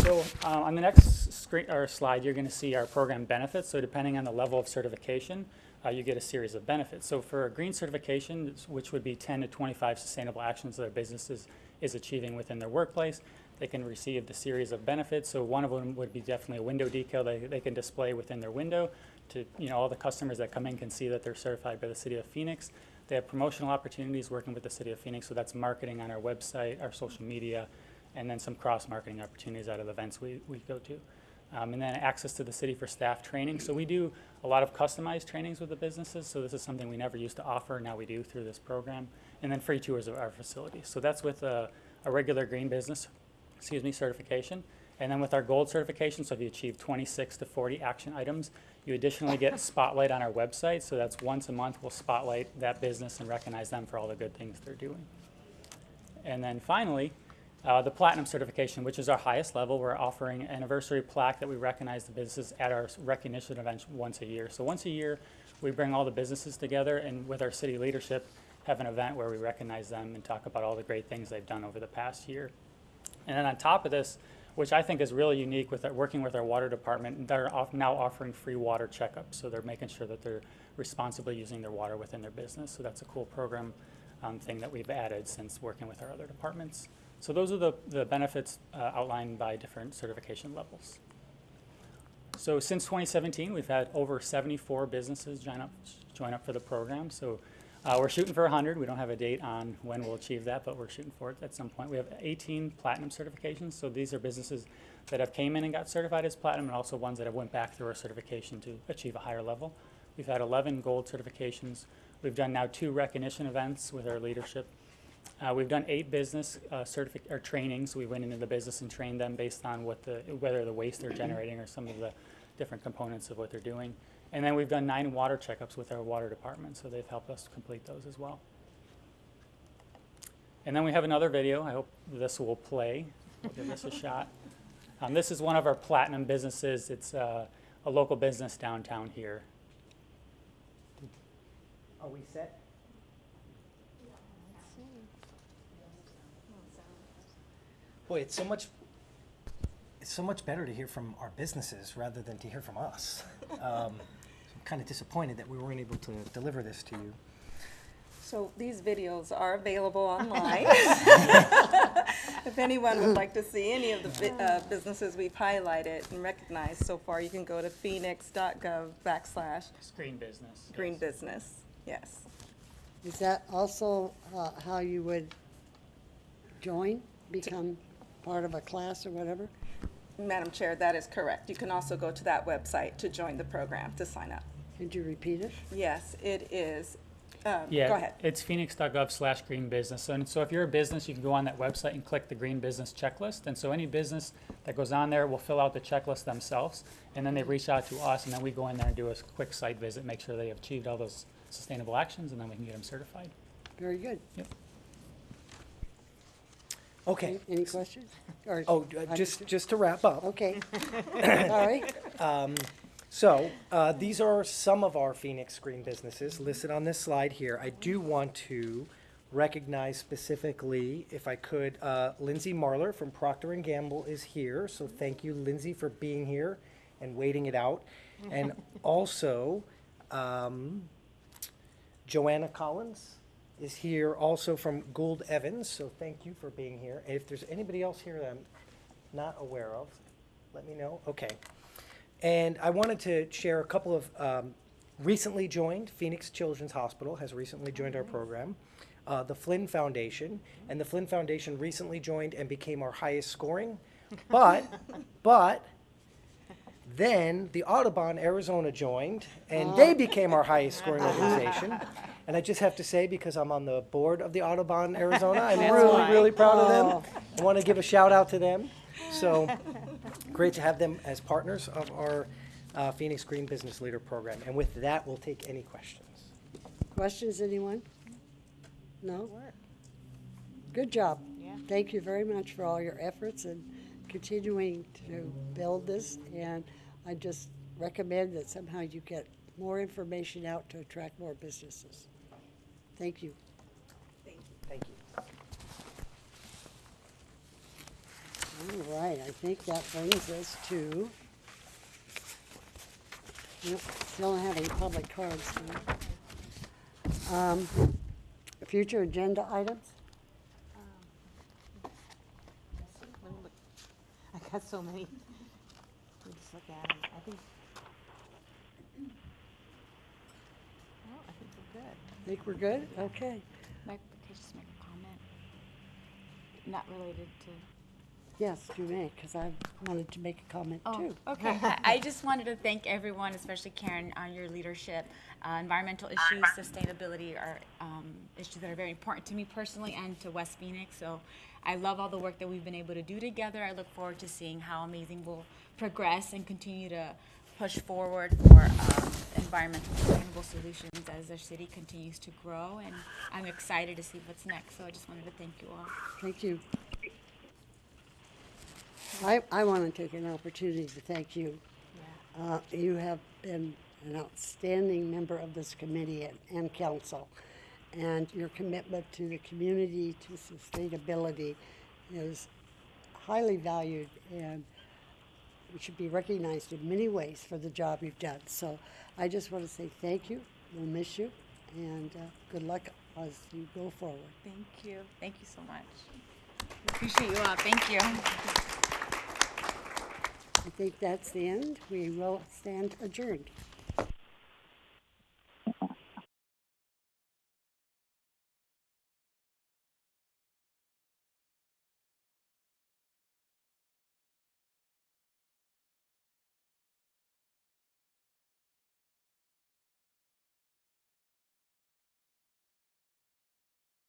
So on the next screen or slide, you're going to see our program benefits. So depending on the level of certification, you get a series of benefits. So for a green certification, which would be 10 to 25 sustainable actions that a business is achieving within their workplace, they can receive the series of benefits. So one of them would be definitely a window decal they can display within their window to, all the customers that come in can see that they're certified by the City of Phoenix. They have promotional opportunities working with the City of Phoenix, so that's marketing on our website, our social media, and then some cross-marketing opportunities out of the events we go to. And then access to the city for staff training. So we do a lot of customized trainings with the businesses, so this is something we never used to offer, now we do through this program. And then free tours of our facilities. So that's with a regular green business, certification. And then with our gold certification, so if you achieve 26 to 40 action items, you additionally get spotlight on our website. So that's once a month we'll spotlight that business and recognize them for all the good things they're doing. And then finally, the platinum certification, which is our highest level. We're offering an anniversary plaque that we recognize the businesses at our recognition event once a year. So once a year, we bring all the businesses together and with our city leadership have an event where we recognize them and talk about all the great things they've done over the past year. And then on top of this, which I think is really unique with working with our water department, they're now offering free water checkups. So they're making sure that they're responsibly using their water within their business. So that's a cool program thing that we've added since working with our other departments. So those are the benefits outlined by different certification levels. So since 2017, we've had over 74 businesses join up for the program. So we're shooting for 100. We don't have a date on when we'll achieve that, but we're shooting for it at some point. We have 18 platinum certifications. So these are businesses that have came in and got certified as platinum, and also ones that have went back through our certification to achieve a higher level. We've had 11 gold certifications. We've done now 2 recognition events with our leadership. We've done 8 business trainings. We went into the business and trained them based on whether the waste they're generating or some of the different components of what they're doing. And then we've done 9 water checkups with our water department, so they've helped us complete those as well. And then we have another video. I hope this will play. We'll give this a shot. This is one of our platinum businesses. It's a local business downtown here. Are we set? Boy, it's so much better to hear from our businesses rather than to hear from us. I'm kind of disappointed that we weren't able to deliver this to you. So these videos are available online. If anyone would like to see any of the businesses we've highlighted and recognized so far, you can go to phoenix.gov/ Green business. Green yes. business, yes. Is that also how you would become part of a class or whatever? Madam Chair, that is correct. You can also go to that website to join the program, to sign up. Could you repeat it? Yes, it is. Yeah, go ahead. It's phoenix.gov/ green business. And so if you're a business, you can go on that website and click the green business checklist. And so any business that goes on there will fill out the checklist themselves, and then they reach out to us, and then we go in there and do a quick site visit, make sure they have achieved all those sustainable actions, and then we can get them certified. Very good. Yep. Okay. Any questions? Or just to wrap up. Okay. Sorry. So these are some of our Phoenix green businesses listed on this slide here. I do want to recognize specifically, if I could, Lindsay Marler from Procter & Gamble is here. So thank you, Lindsay, for being here and waiting it out. And also, Joanna Collins is here also from Gould Evans. So thank you for being here. And if there's anybody else here that I'm not aware of, let me know. Okay. And I wanted to share a couple of recently joined. Phoenix Children's Hospital has recently joined our program. The Flynn Foundation, and the Flynn Foundation recently joined and became our highest scoring. But then the Audubon Arizona joined, and they became our highest scoring organization. And I just have to say, because I'm on the board of the Audubon Arizona, I'm really proud of them. I want to give a shout out to them. So great to have them as partners of our Phoenix Green Business Leader Program. And with that, we'll take any questions. Questions, anyone? No? Good job. Yeah. thank you very much for all your efforts and continuing to build this. And I just recommend that somehow you get more information out to attract more businesses. Thank you. Thank you. All right, I think that brings us to, nope, still don't have any public cards. Future agenda items? I got so many. Let me just look at them. I think we're good. Think we're good? Okay. Mike, could I just make a comment? Not related to. Yes, you may, because I wanted to make a comment too. Okay. I just wanted to thank everyone, especially Karen, on your leadership. Environmental issues, sustainability are issues that are very important to me personally and to West Phoenix. So I love all the work that we've been able to do together. I look forward to seeing how amazing we'll progress and continue to push forward for environmental sustainable solutions as our city continues to grow. And I'm excited to see what's next. So I just wanted to thank you all. Thank you. I want to take an opportunity to thank you. You have been an outstanding member of this committee and council, and your commitment to the community, to sustainability, is highly valued, and you should be recognized in many ways for the job you've done. So I just want to say thank you. We'll miss you, and good luck as you go forward. Thank you. Thank you so much. Appreciate you all. Thank you. I think that's the end. We will stand adjourned.